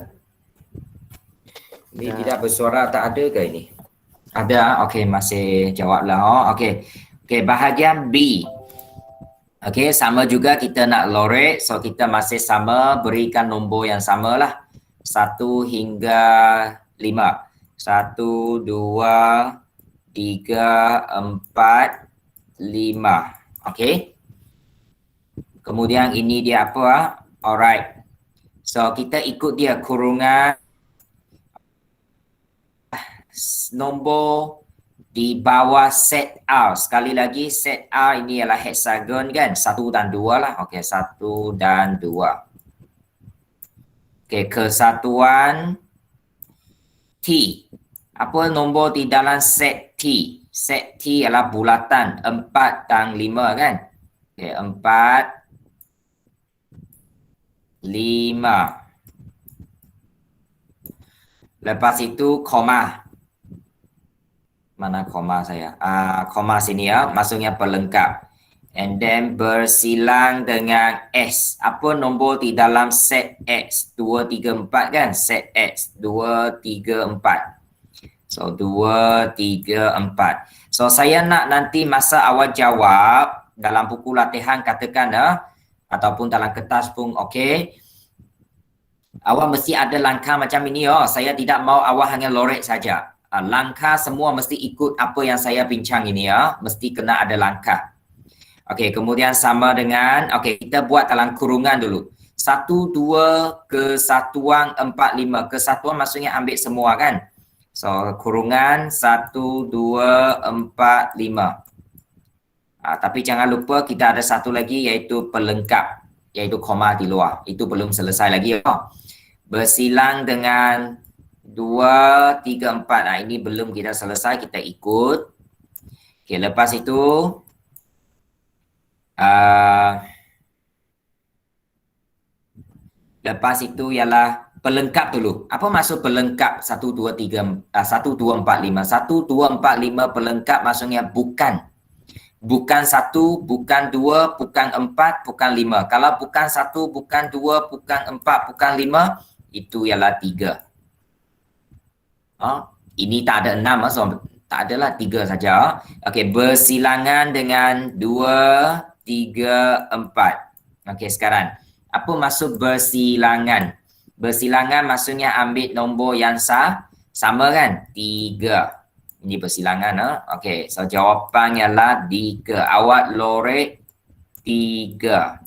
Ini tidak bersuara, tak ada ke ini? Ada, okey, masih jawablah. Okey. Okey, bahagian B. Okey, sama juga kita nak lorek. So, kita masih sama, berikan nombor yang sama lah. 1 hingga 5. 1, 2, 3, 4, 5. Okey. Kemudian ini dia apa? Alright. So, kita ikut dia kurungan nombor di bawah set R. Sekali lagi set R ini ialah hexagon kan? 1 dan 2 lah. Okey, 1 dan 2. Okey, kesatuan T. Apa nombor di dalam set T? Set T ialah bulatan 4 dan 5 kan? Okey, 4, 5. Lepas itu koma. Mana koma saya? Koma sini maksudnya pelengkap. And then bersilang dengan S. Apa nombor di dalam set X? 2, 3, 4 kan? Set X. 2, 3, 4. So 2, 3, 4. So saya nak nanti masa awak jawab dalam buku latihan katakan ataupun dalam kertas pun okey. Awak mesti ada langkah macam ini Saya tidak mau awak hanya lorek saja. Langkah semua mesti ikut apa yang saya bincang ini ya. Mesti kena ada langkah. Okey, kemudian sama dengan, okey, kita buat dalam kurungan dulu. 1, 2, kesatuan 4, 5. Kesatuan maksudnya ambil semua kan? So, kurungan 1, 2, 4, 5. Tapi jangan lupa kita ada satu lagi iaitu pelengkap, iaitu koma di luar. Itu belum selesai lagi ya. Bersilang dengan 2, 3, 4. Ini belum kita selesai, kita ikut. Okey, lepas itu ialah pelengkap dulu. Apa maksud pelengkap 1, 2, 3, 1, 2, 4, 5? 1, 2, 4, 5 pelengkap maksudnya bukan. Bukan 1, bukan 2, bukan 4, bukan 5. Kalau bukan 1, bukan 2, bukan 4, bukan 5, itu ialah 3. Ini tak ada 6, so tak adalah 3 saja. Okey, bersilangan dengan 2, 3, 4. Okey, sekarang apa maksud bersilangan? Bersilangan maksudnya ambil nombor yang sama kan? 3. Ini bersilangan. Okey, so jawapan ialah 3. Awak lorek 3.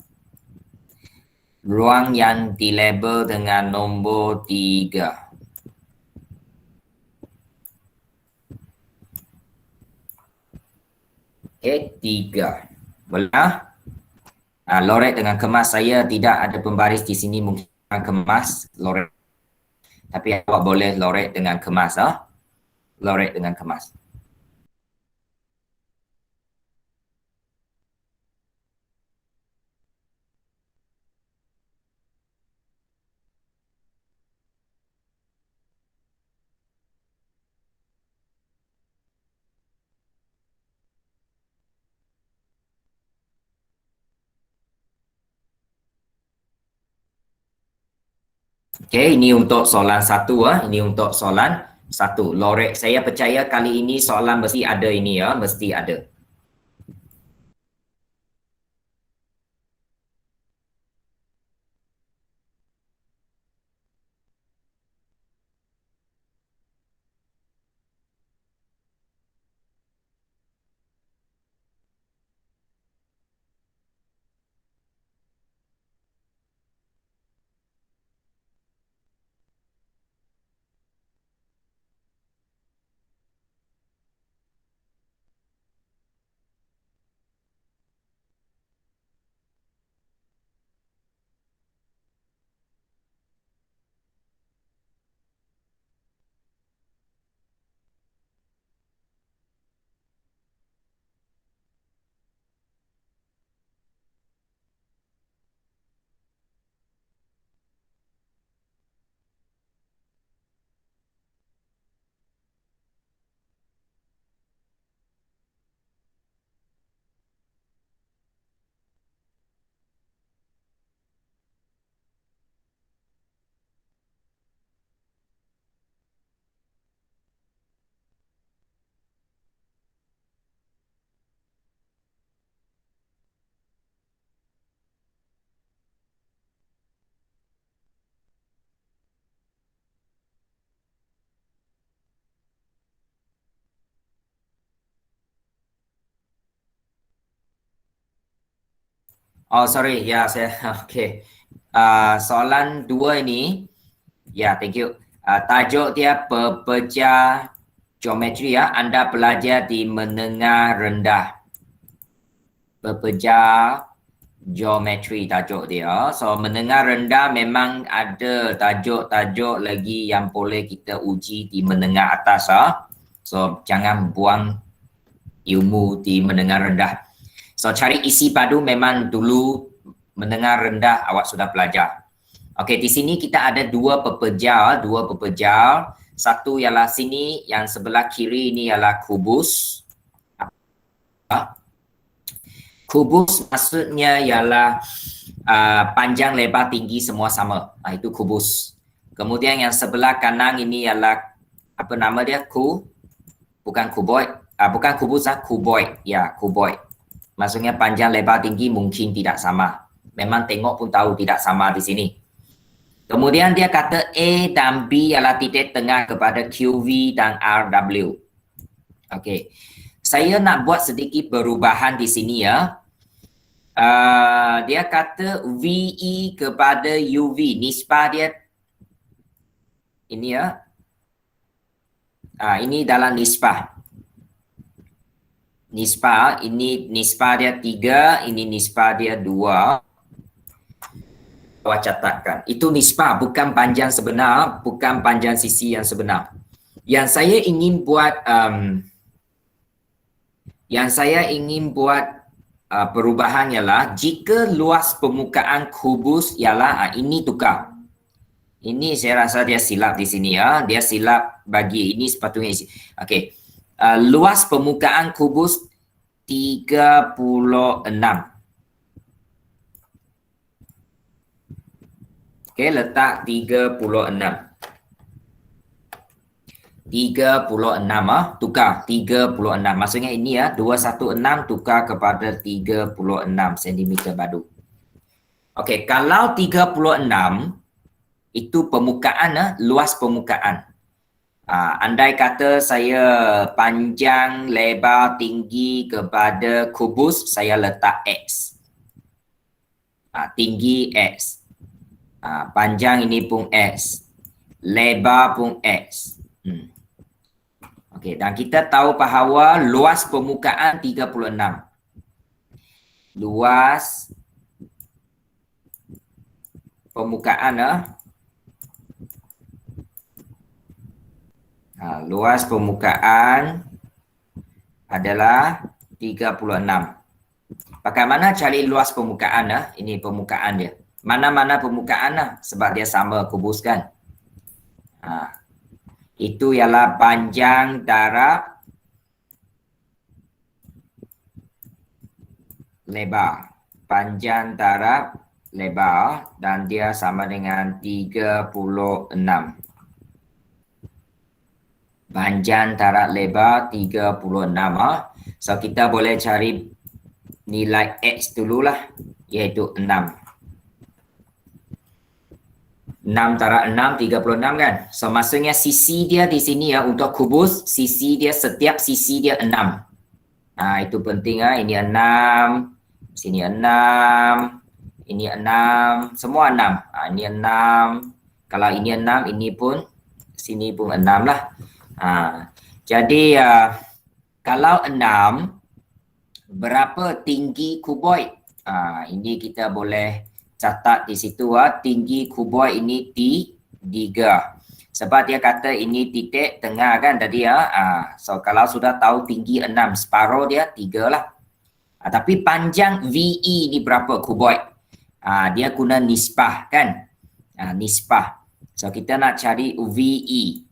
Ruang yang dilabel dengan nombor 3. Okey, 3. Boleh? Lorek dengan kemas, saya tidak ada pembaris di sini, mungkin kemas lorek. Tapi awak boleh lorek dengan kemas. Lorek dengan kemas. Okey, ini untuk soalan 1. Ini untuk soalan 1. Lorek, saya percaya kali ini soalan mesti ada ini ya, mesti ada. Oh, sorry. Ya, saya okey. Soalan 2 ini, ya, thank you. Tajuk dia pepecah geometri ya. Anda belajar di menengah rendah. Pepecah geometri tajuk dia. So, menengah rendah memang ada tajuk-tajuk lagi yang boleh kita uji di menengah atas. So, jangan buang ilmu di menengah rendah. So, cari isi padu memang dulu menengah rendah awak sudah belajar. Okey, di sini kita ada dua pepejal. Satu ialah sini, yang sebelah kiri ini ialah kubus. Kubus maksudnya ialah panjang, lebar, tinggi semua sama. Itu kubus. Kemudian yang sebelah kanan ini ialah apa nama dia? Bukan kuboid. Bukan kubus, kuboid. Ya, kuboid. Maksudnya panjang, lebar, tinggi mungkin tidak sama. Memang tengok pun tahu tidak sama di sini. Kemudian dia kata A dan B ialah titik tengah kepada QV dan RW. Okey. Saya nak buat sedikit perubahan di sini ya. Dia kata VE kepada UV. Nisbah dia ini ya. Ini dalam nisbah. Nisbah, ini nisbah dia 3, ini nisbah dia 2. Awak catatkan. Itu nisbah, bukan panjang sebenar, bukan panjang sisi yang sebenar. Yang saya ingin buat perubahan ialah jika luas permukaan kubus ialah ini tukar. Ini saya rasa dia silap di sini ya. Dia silap bagi ini sepatutnya isi. Okey. Luas permukaan kubus 36. Okey, letak 36. 36 tukar 36. Maksudnya ini ya 216 tukar kepada 36 cm badu. Okey, kalau 36 itu permukaan luas permukaan. Andai kata saya panjang, lebar, tinggi kepada kubus, saya letak X. Tinggi X. Panjang ini pun X. Lebar pun X. Okey, dan kita tahu bahawa luas permukaan 36. Luas permukaan luas permukaan adalah 36. Bagaimana cari luas permukaan? Ini permukaan dia. Mana-mana permukaan sebab dia sama kubus kan. Itu ialah panjang darab lebar. Panjang darab lebar dan dia sama dengan 36. Panjang darab lebar 36. So kita boleh cari nilai X dululah, iaitu 6. 6 darab 6, 36 kan? So maksudnya sisi dia di sini ya untuk kubus, sisi dia setiap sisi dia 6. Itu penting ini 6, sini 6, ini 6, semua 6. Ini 6. Kalau ini 6, ini pun sini pun 6 lah. Jadi kalau 6, berapa tinggi kuboid? Ini kita boleh catat di situ. Tinggi kuboid ini T3. Sebab dia kata ini titik tengah kan tadi So kalau sudah tahu tinggi 6, separuh dia 3 lah. Tapi panjang VE ni berapa kuboid? Dia guna nisbah kan? Nisbah. So kita nak cari VE.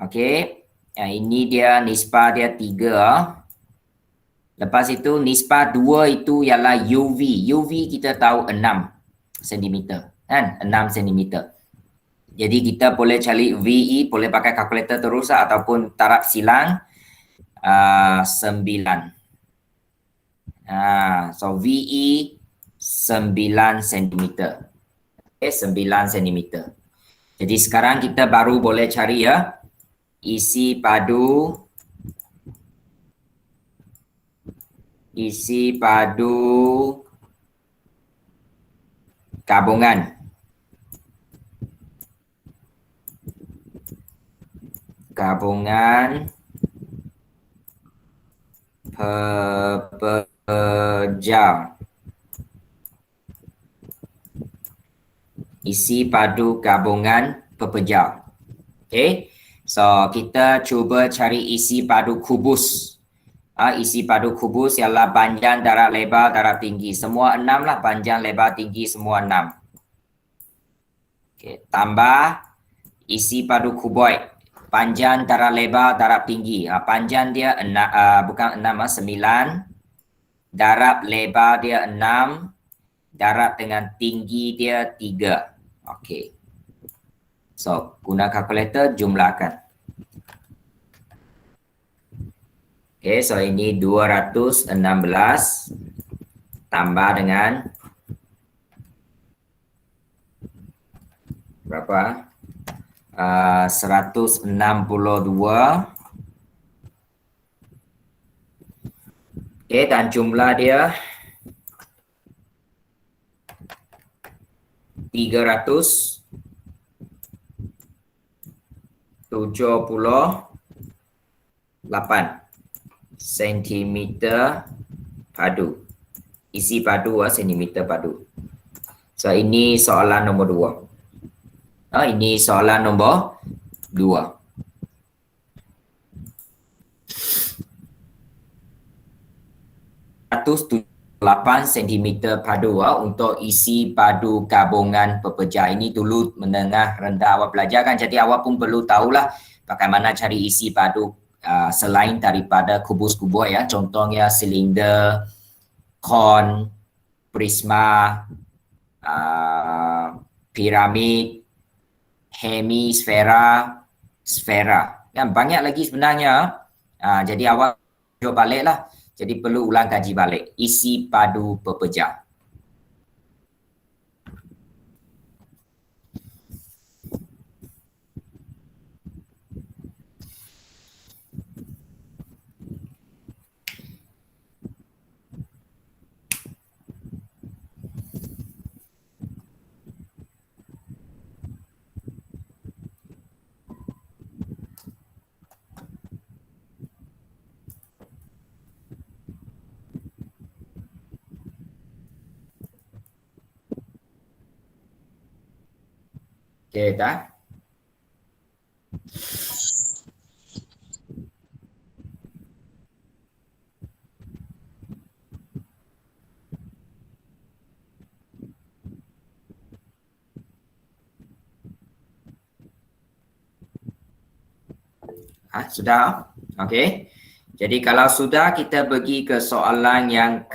Okey, ini dia nisbah dia 3. Lepas itu nisbah 2 itu ialah UV. UV kita tahu 6 cm kan? 6 cm. Jadi kita boleh cari VE, boleh pakai kalkulator terus ataupun taraf silang 9. So VE 9 cm. Okay, 9 cm. Jadi sekarang kita baru boleh cari ya. Isi padu gabungan. Gabungan pepejal. Isi padu gabungan pepejal. Okey. So kita cuba cari isi padu kubus. Isi padu kubus ialah panjang, darab, lebar, darab, tinggi. Semua 6 lah, panjang, lebar, tinggi semua 6. Okay. Tambah isi padu kuboid. Panjang, darab, lebar, darab, tinggi. Panjang dia 9. Darab, lebar dia 6. Darab dengan tinggi dia 3. Okey. So, guna kalkulator jumlahkan. Okey, so ini 216 tambah dengan berapa? 162. Okey, dan jumlah dia 378 sentimeter padu. Isi padu sentimeter padu. So ini soalan nombor 2. Ini soalan nombor 2. 178 cm padu untuk isi padu gabungan pepeja. Ini dulu menengah rendah awak belajar kan, jadi awak pun perlu tahulah bagaimana cari isi padu selain daripada kubus-kubus ya, contohnya silinder, kon, prisma, piramid, hemisfera, sfera. Kan banyak lagi sebenarnya. Jadi awak coba baliklah. Jadi perlu ulang kaji balik isi padu pepeja. Okey dah. Sudah? Okey. Jadi kalau sudah, kita pergi ke soalan yang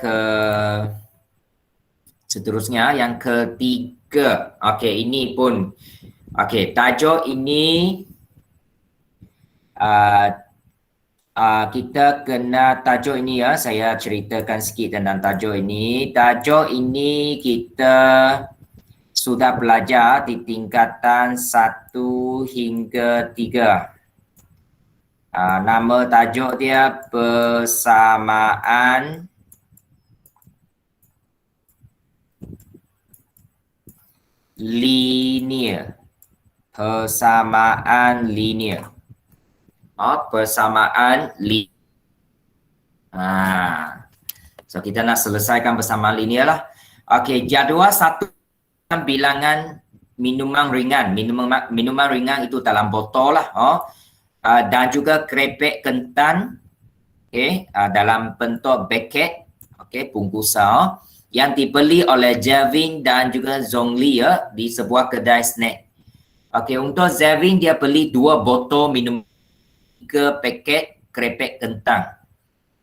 seterusnya, yang ketiga. Okey, ini pun tajuk ini kita kena tajuk ini ya. Saya ceritakan sikit tentang tajuk ini. Tajuk ini kita sudah belajar di tingkatan 1 hingga 3. Nama tajuk dia persamaan linear. Persamaan linear. Persamaan linear. So kita nak selesaikan persamaan linear lah. Okey, jadual satu bilangan minuman ringan. Minuman ringan itu dalam botol lah. Dan juga krepek kentan, dalam bentuk paket, bungkusan yang dibeli oleh Javin dan juga Zhongli ya, di sebuah kedai snack. Untuk Javin dia beli 2 botol minum, 3 paket krepek kentang.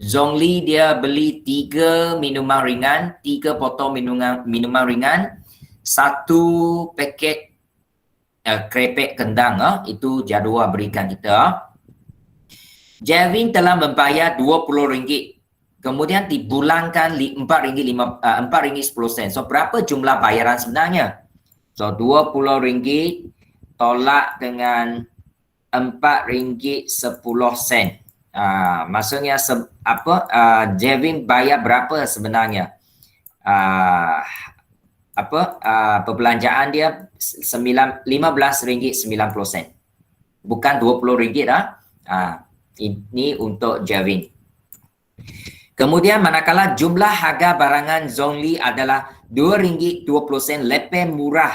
Zhongli dia beli 3 minuman ringan, 3 botol minuman ringan, 1 paket krepek kentang. Itu jadual berikan kita. Javin telah membayar RM20, kemudian dibulangkan RM4.10. So berapa jumlah bayaran sebenarnya? So RM20 tolak dengan RM4.10. Maksudnya Javin bayar berapa sebenarnya? Perbelanjaan dia RM15.90. Bukan RM20 dah. Ini untuk Javin. Kemudian manakala jumlah harga barangan Zhongli adalah RM2.20, lebih murah.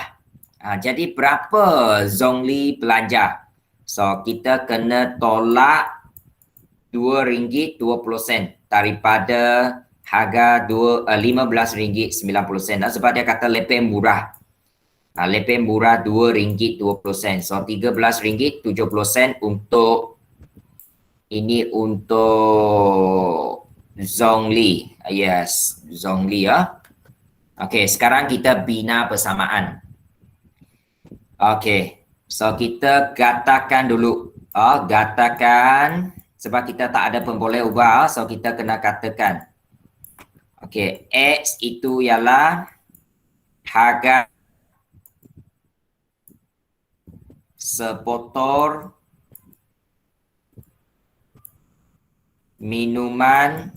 Jadi berapa Zhongli belanja? So kita kena tolak RM2.20 daripada harga RM15.90. Sebab dia kata lebih murah. Lebih murah RM2.20. So RM13.70 untuk ini untuk Zhongli. Yes, Zhongli ya. Okey, sekarang kita bina persamaan. Okey, so kita gatakan dulu. Gatakan sebab kita tak ada pemboleh ubah, so kita kena katakan. Okey, X itu ialah harga sepotong minuman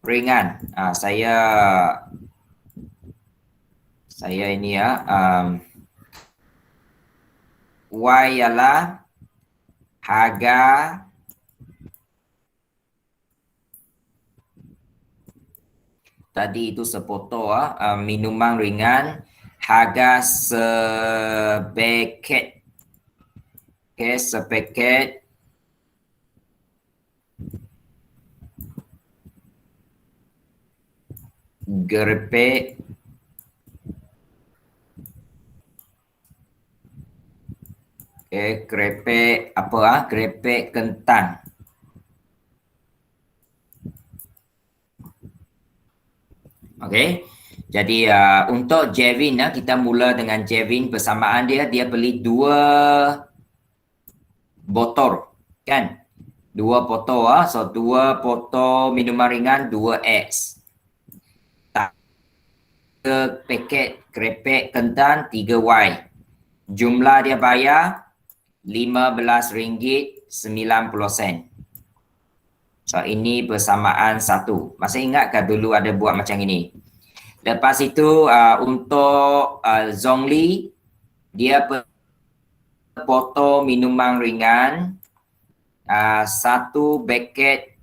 ringan. Saya ini ya, Y ialah harga tadi itu sepotong minuman ringan, harga sepaket. Okay, sepaket gerepek kerepek apa kerepek kentang. Okey. Jadi untuk Jevin kita mula dengan Jevin. Persamaan dia beli 2 botol kan. 2 botol so 2 botol minuman ringan 2X. Paket kerepek kentang 3Y. Jumlah dia bayar RM15.90. So ini persamaan 1. Masih ingatkah dulu ada buat macam ini? Lepas itu untuk Zhongli, dia potong minuman ringan 1 paket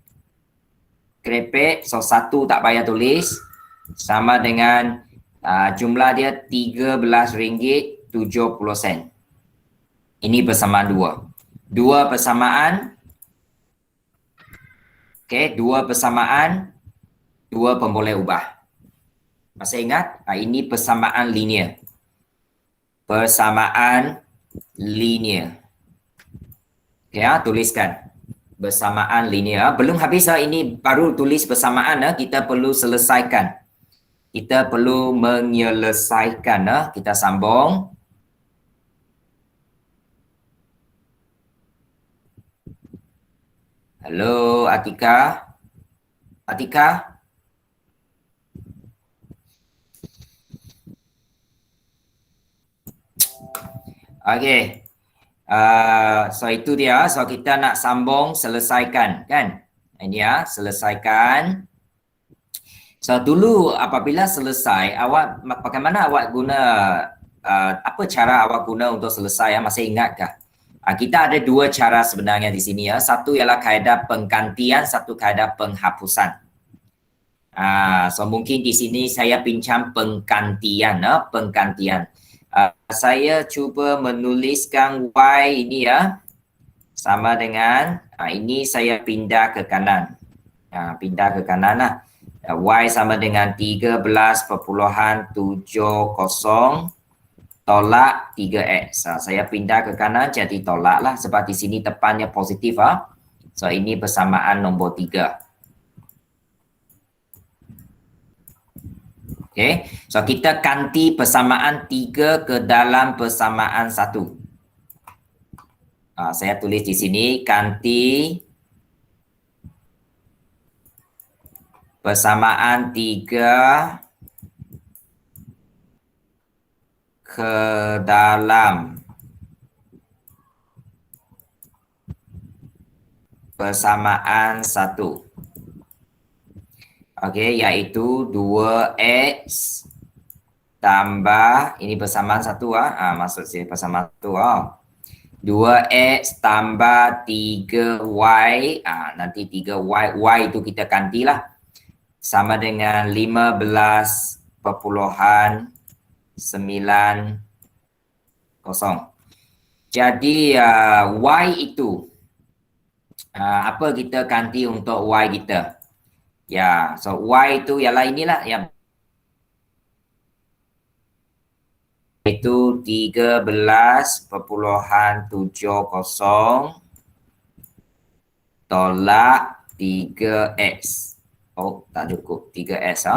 kerepek, so 1 tak payah tulis, sama dengan jumlah dia RM13.70. Ini persamaan 2. 2 persamaan. Okey, 2 persamaan, 2 pemboleh ubah. Masih ingat? Ini persamaan linear. Persamaan linear. Okey, tuliskan. Persamaan linear. Belum habis ini baru tulis persamaan, kita perlu selesaikan. Kita perlu menyelesaikan. Kita sambung. Halo Atika. Atika? Okey. So itu dia. So kita nak sambung selesaikan kan. Ini ya, selesaikan. So dulu apabila selesai, awak bagaimana awak guna apa cara awak guna untuk selesai masih ingatkah? Kita ada 2 cara sebenarnya di sini ya. Satu ialah kaedah penggantian, satu kaedah penghapusan. So mungkin di sini saya pincang penggantian, penggantian. Saya cuba menuliskan Y ini ya. Sama dengan ini saya pindah ke kanan. Pindah ke kanan lah. Y sama dengan 13.70 tolak 3X. Saya pindah ke kanan jadi tolak lah sebab di sini tepannya positif. So ini persamaan nombor 3. Okay. So kita ganti persamaan 3 ke dalam persamaan 1. Saya tulis di sini ganti persamaan 3 ke dalam persamaan 1. Okey, iaitu 2X tambah, ini persamaan 1 maksud saya persamaan 1 2X tambah 3Y, nanti 3Y, Y itu kita gantilah sama dengan 15.90. Jadi Y itu apa kita ganti untuk Y kita? Ya, so Y itu ialah inilah yang itu 13.70 tolak 3X. Oh, tak cukup 3X.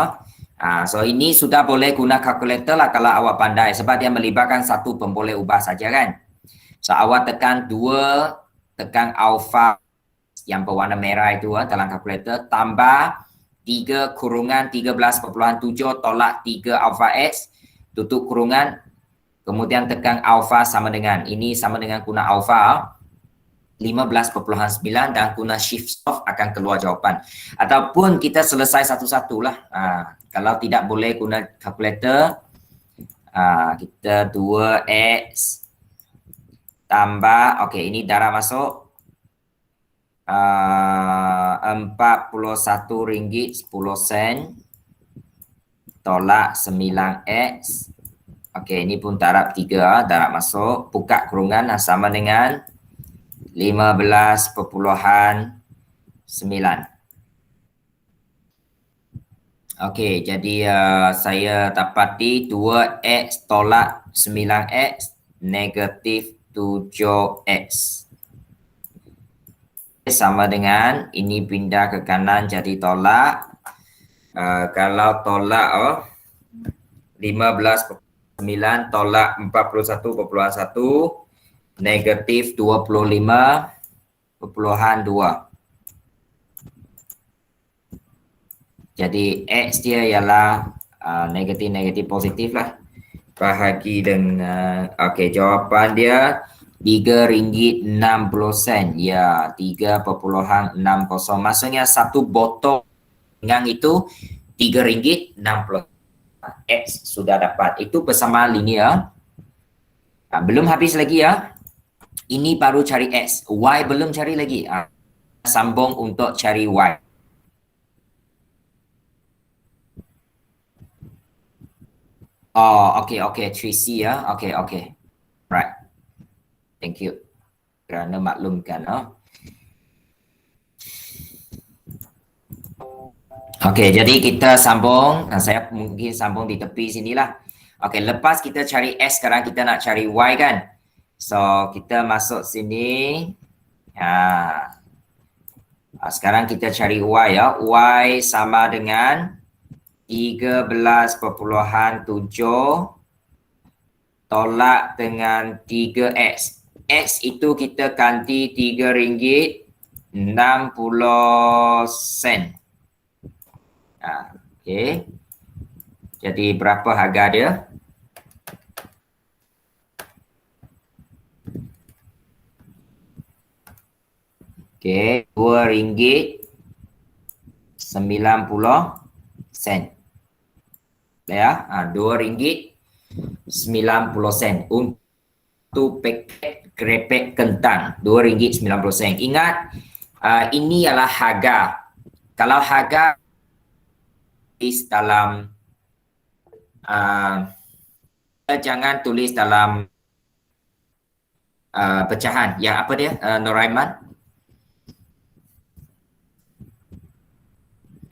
So ini sudah boleh guna kalkulator lah kalau awak pandai sebab dia melibatkan 1 pemboleh ubah saja kan. So awak tekan 2, tekan alpha yang berwarna merah itu dalam kalkulator tambah 3 kurungan 13.7 tolak 3 alpha X tutup kurungan Kemudian tekan alfa sama dengan, ini sama dengan guna alfa 15.9 dan guna shift off akan keluar jawapan. Ataupun kita selesai satu-satulah. Kalau tidak boleh guna kalkulator, kita 2x tambah, okey, ini darab masuk RM41.10 tolak 9x. Okey, ini pun darab 3, darab masuk, buka kurungan sama dengan 15.9. Okey, jadi saya dapati 2x tolak 9x negatif 7x. Sama dengan, ini pindah ke kanan jadi tolak. Kalau tolak 15.9 tolak 41.1 negatif 25.2. Jadi X dia ialah negatif positif lah. Bahagi dengan, okey, jawapan dia RM3.60. Ya, 3.60. Maksudnya satu botol yang itu RM3.60. X sudah dapat. Itu bersama linear. Belum habis lagi ya. Ini baru cari X. Y belum cari lagi. Sambung untuk cari Y. Oh, okey, 3C ya. Okey. Right. Thank you kerana maklumkan. Okey, jadi kita sambung. Saya mungkin sambung di tepi sinilah. Okey, lepas kita cari S, sekarang kita nak cari Y kan. So, kita masuk sini. Sekarang kita cari Y ya. Y sama dengan 13.7 tolak dengan 3x. X itu kita ganti RM3.60. Okey. Jadi berapa harga dia? Okey, RM2.90. Ya, RM2.90 untuk paket kerepek kentang, RM2.90. Ingat, ini adalah harga. Kalau harga tulis dalam jangan tulis dalam pecahan. Ya, apa dia? Noraiman?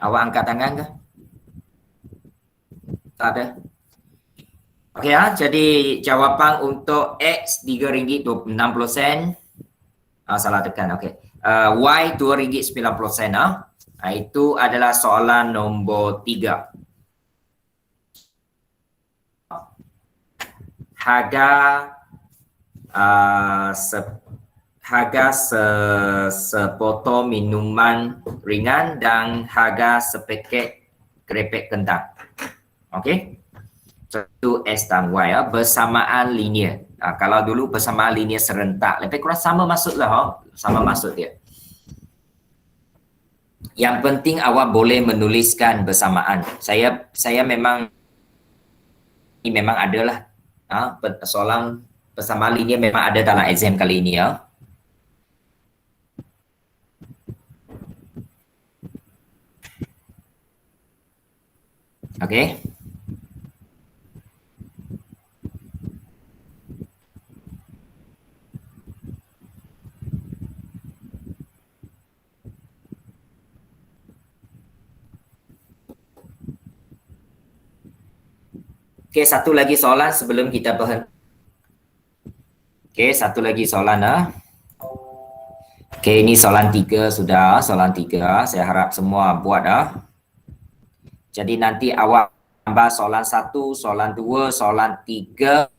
Awak angkat tangan ke? Tak ada. Okey jadi jawapan untuk X RM3.60. Salah tekan. Okey. Y RM2.90. Itu adalah soalan nombor 3. Harga sepotong minuman ringan dan harga sepaket kerepek kentang. Okey. Satu S dan Y ya, bersamaan linear. Kalau dulu bersamaan linear serentak, lebih kurang sama maksudlah. Sama maksud dia. Yang penting awak boleh menuliskan bersamaan. Saya memang adalah soalan bersamaan linear memang ada dalam exam kali ini ya. Okey. Okey, satu lagi soalan sebelum kita berhenti. Okey, satu lagi soalan Okey, ini soalan 3 sudah, soalan 3. Saya harap semua buat Jadi nanti awak tambah soalan 1, soalan 2, soalan 3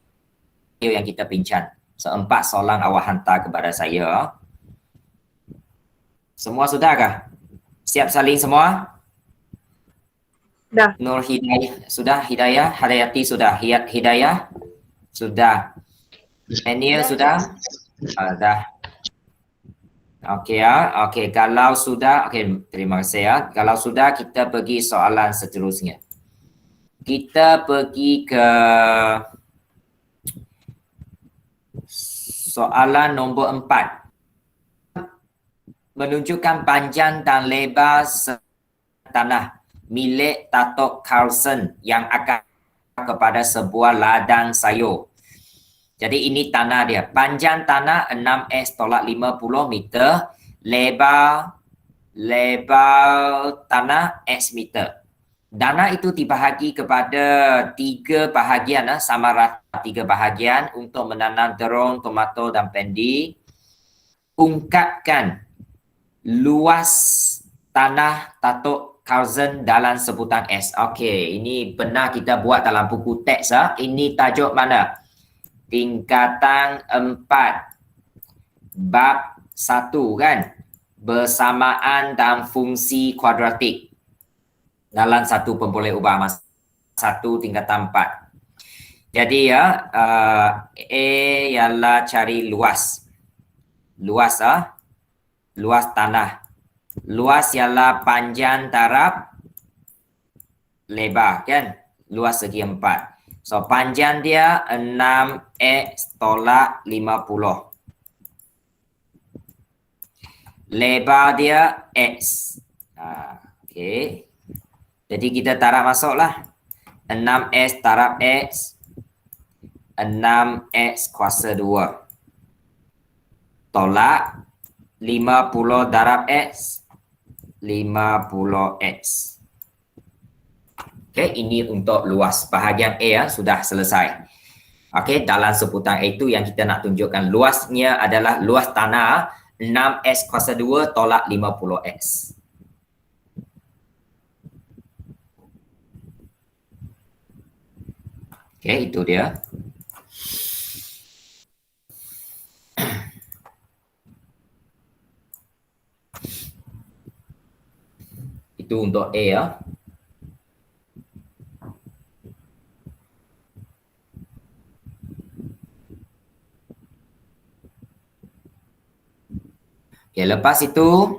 yang kita bincang. Seempat soalan awak hantar kepada saya. Semua sudahkah? Siap salin semua? Sudah. Nur Hidayah sudah, Hidayah, Hadayati sudah, Hidayah. Sudah. Daniel sudah? Dah. Okey ya. Okey, kalau sudah, okey, terima kasih ya. Kalau sudah, kita pergi soalan seterusnya. Kita pergi ke soalan nombor 4. Menunjukkan panjang dan lebar tanah milik Datuk Carlson yang akan kepada sebuah ladang sayur. Jadi ini tanah dia. Panjang tanah 6S tolak 50 meter. Lebar tanah S meter. Dana itu dibahagi kepada 3 bahagian, sama rata 3 bahagian untuk menanam terung, tomato dan pendi. Ungkapkan luas tanah Datuk Carlson dalam sebutan S. Okey, ini pernah kita buat dalam buku teks. Ini tajuk mana? Tingkatan 4 bab 1 kan? Bersamaan dan fungsi kuadratik dalam 1.ubah mas 1 tingkatan 4. Jadi ya, A ialah cari luas. Luas tanah. Luas ialah panjang darab lebar kan? Luas segi 4. So panjang dia 6x tolak 50. Lebar dia x. Okey. Jadi kita darab masuklah. 6x darab x. 6x kuasa 2. Tolak 50 darab x. 50x. Okey, ini untuk luas. Bahagian A sudah selesai. Okey, dalam sebutan A itu yang kita nak tunjukkan luasnya adalah luas tanah 6x kuasa 2 tolak 50x. Okey, itu dia. Itu untuk A ya. Okay, lepas itu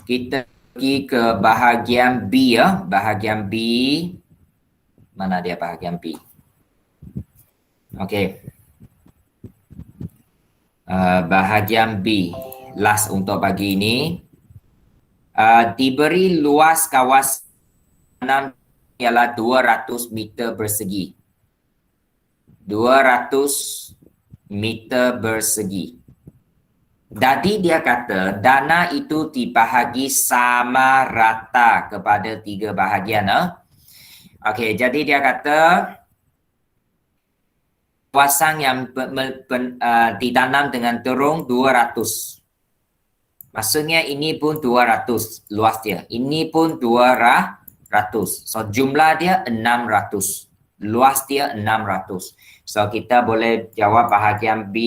kita pergi ke bahagian B ya. Bahagian B. Mana dia bahagian B? Okey. Bahagian B. Last untuk pagi ini. Diberi luas kawasan ialah 200 meter persegi. 200 meter persegi. Jadi dia kata dana itu dibahagi sama rata kepada 3 bahagian. Okey, jadi dia kata kawasan yang ditanam dengan terung 200. Maksudnya ini pun 200 luas dia. Ini pun 200. So jumlah dia 600. Luas dia 600. So kita boleh jawab bahagian B.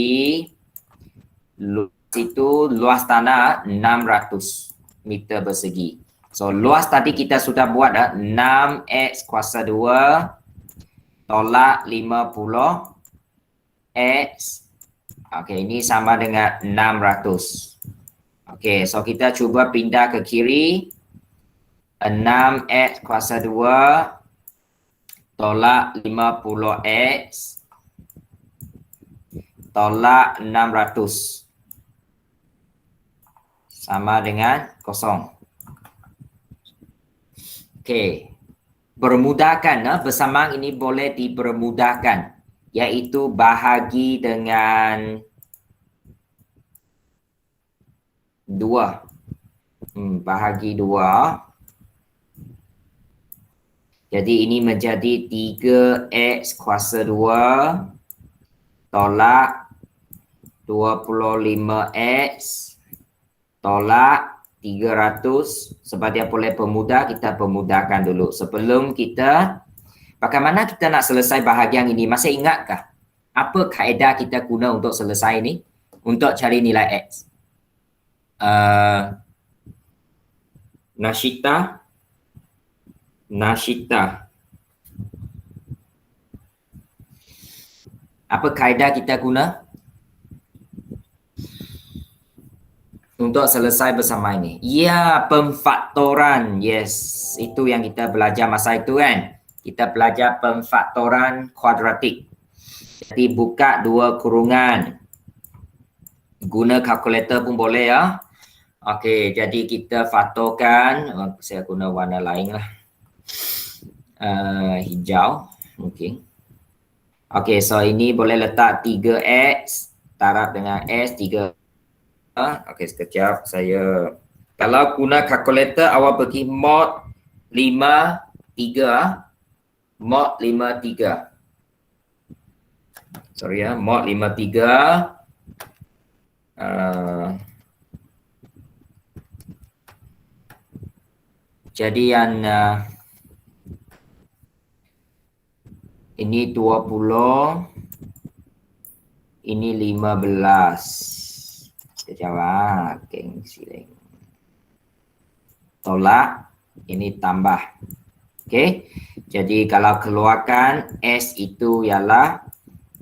Luas itu luas tanah 600 meter persegi. So luas tadi kita sudah buat 6x kuasa 2 tolak 50 x. Okey, ini sama dengan 600. Okey, so kita cuba pindah ke kiri. 6x kuasa 2 tolak 50x tolak 600. Sama dengan 0. Okey. Bermudahkan, bersamaan ini boleh dipermudahkan. Iaitu bahagi dengan 2. Bahagi 2. Jadi ini menjadi 3x kuasa 2 tolak 25x tolak 300. Sebab dia boleh permudah, kita permudahkan dulu. Sebelum kita, bagaimana kita nak selesai bahagian ini? Masih ingatkah? Apa kaedah kita guna untuk selesai ini? Untuk cari nilai X. Nashita. Apa kaedah kita guna untuk selesai bersama ini? Ya, pemfaktoran. Yes, itu yang kita belajar masa itu kan. Kita belajar pemfaktoran kuadratik. Jadi buka dua kurungan. Guna kalkulator pun boleh ya. Okey, jadi kita faktorkan. Saya guna warna lain lah. Hijau mungkin. Okey, so ini boleh letak 3x taraf dengan s 3. Okey, sekejap saya. Kalau guna kalkulator awak pergi mod 53. Mod 53. Sorry ya, mod 53. Jadi yang ini 20, ini 15. Sekejap lah, siling. Tolak, ini tambah. Okey, jadi kalau keluarkan S itu ialah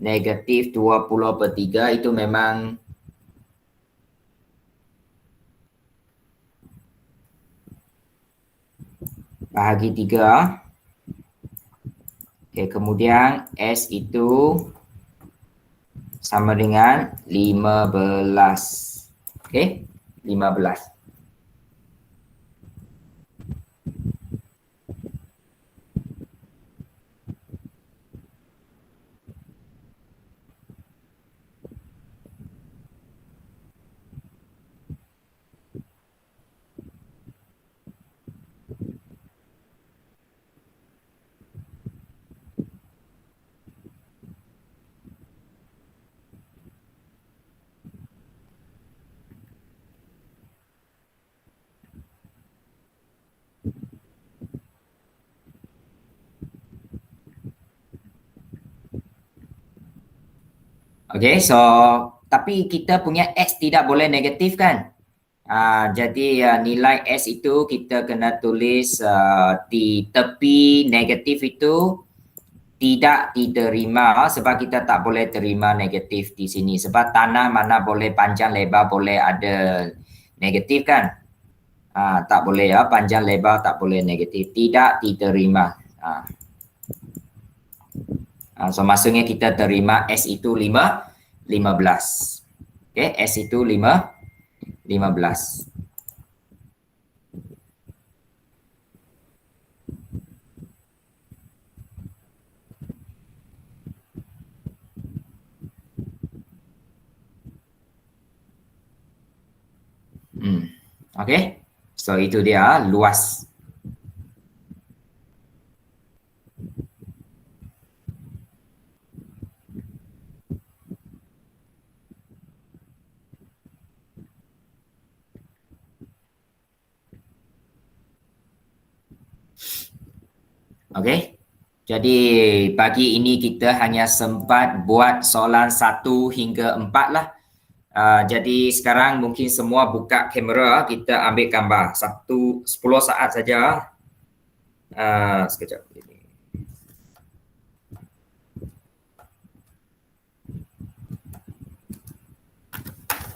negatif 20/3, itu memang bahagi 3. Okey, kemudian S itu sama dengan 15. Okey, 15. Okey, so tapi kita punya S tidak boleh negatif kan? Jadi nilai S itu kita kena tulis di tepi negatif itu tidak diterima, sebab kita tak boleh terima negatif di sini. Sebab tanah mana boleh panjang lebar boleh ada negatif kan? Tak boleh ya, panjang lebar tak boleh negatif. Tidak diterima. So maksudnya kita terima S itu 15. Okey, S itu 15. Okey. So itu dia luas. Okey. Jadi pagi ini kita hanya sempat buat soalan 1 hingga 4 lah. Jadi sekarang mungkin semua buka kamera, kita ambil gambar. 10 saat saja. Sekejap.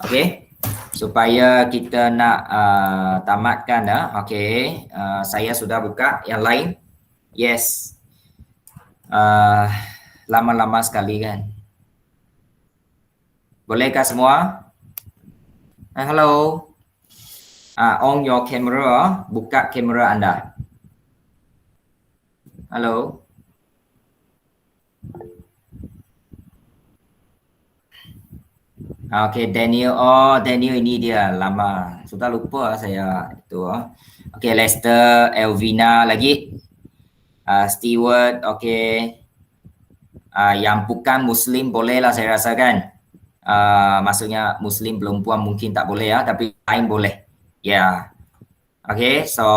Okey. Supaya kita nak tamatkan okey. Saya sudah buka yang lain. Yes. Lama-lama sekali kan. Bolehkah semua? Hello. On your camera. Buka kamera anda. Hello. Okey, Daniel. Oh, Daniel ini dia. Lama. Sudah lupa saya itu. Okey, Lester, Elvina lagi. Stewart, okey. Yang bukan Muslim bolehlah saya rasa kan. Maksudnya Muslim perempuan mungkin tak boleh ya, tapi lain boleh. Ya. Okey, so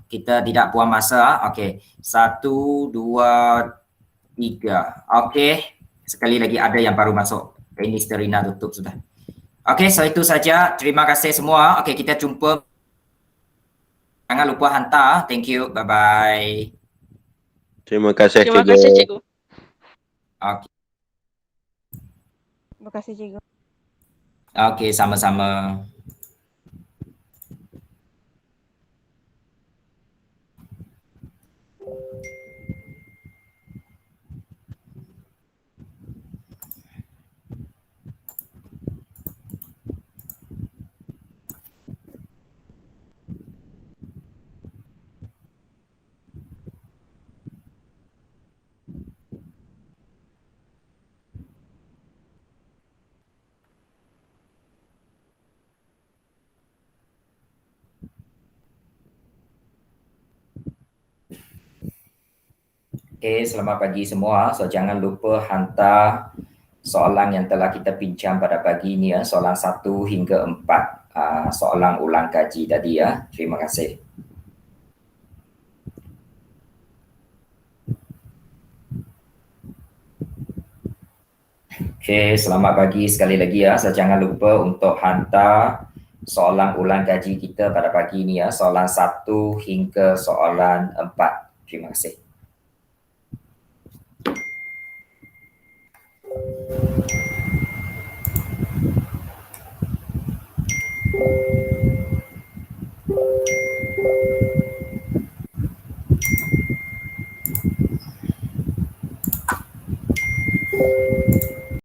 kita tidak buang masa. Okey, 1, 2, 3. Okey, sekali lagi ada yang baru masuk. Ini Sterina tutup sudah. Okey, so itu saja. Terima kasih semua. Okey, kita jumpa. Jangan lupa hantar. Thank you. Bye-bye. Terima kasih, Terima cikgu. kasih, cikgu. Okey. Terima kasih cikgu. Okey, sama-sama. Okey, selamat pagi semua. So jangan lupa hantar soalan yang telah kita bincang pada pagi ini ya, soalan 1 hingga 4, soalan ulang kaji tadi ya. Terima kasih. Okey, selamat pagi sekali lagi ya. So jangan lupa untuk hantar soalan ulang kaji kita pada pagi ini ya, soalan 1 hingga soalan 4. Terima kasih.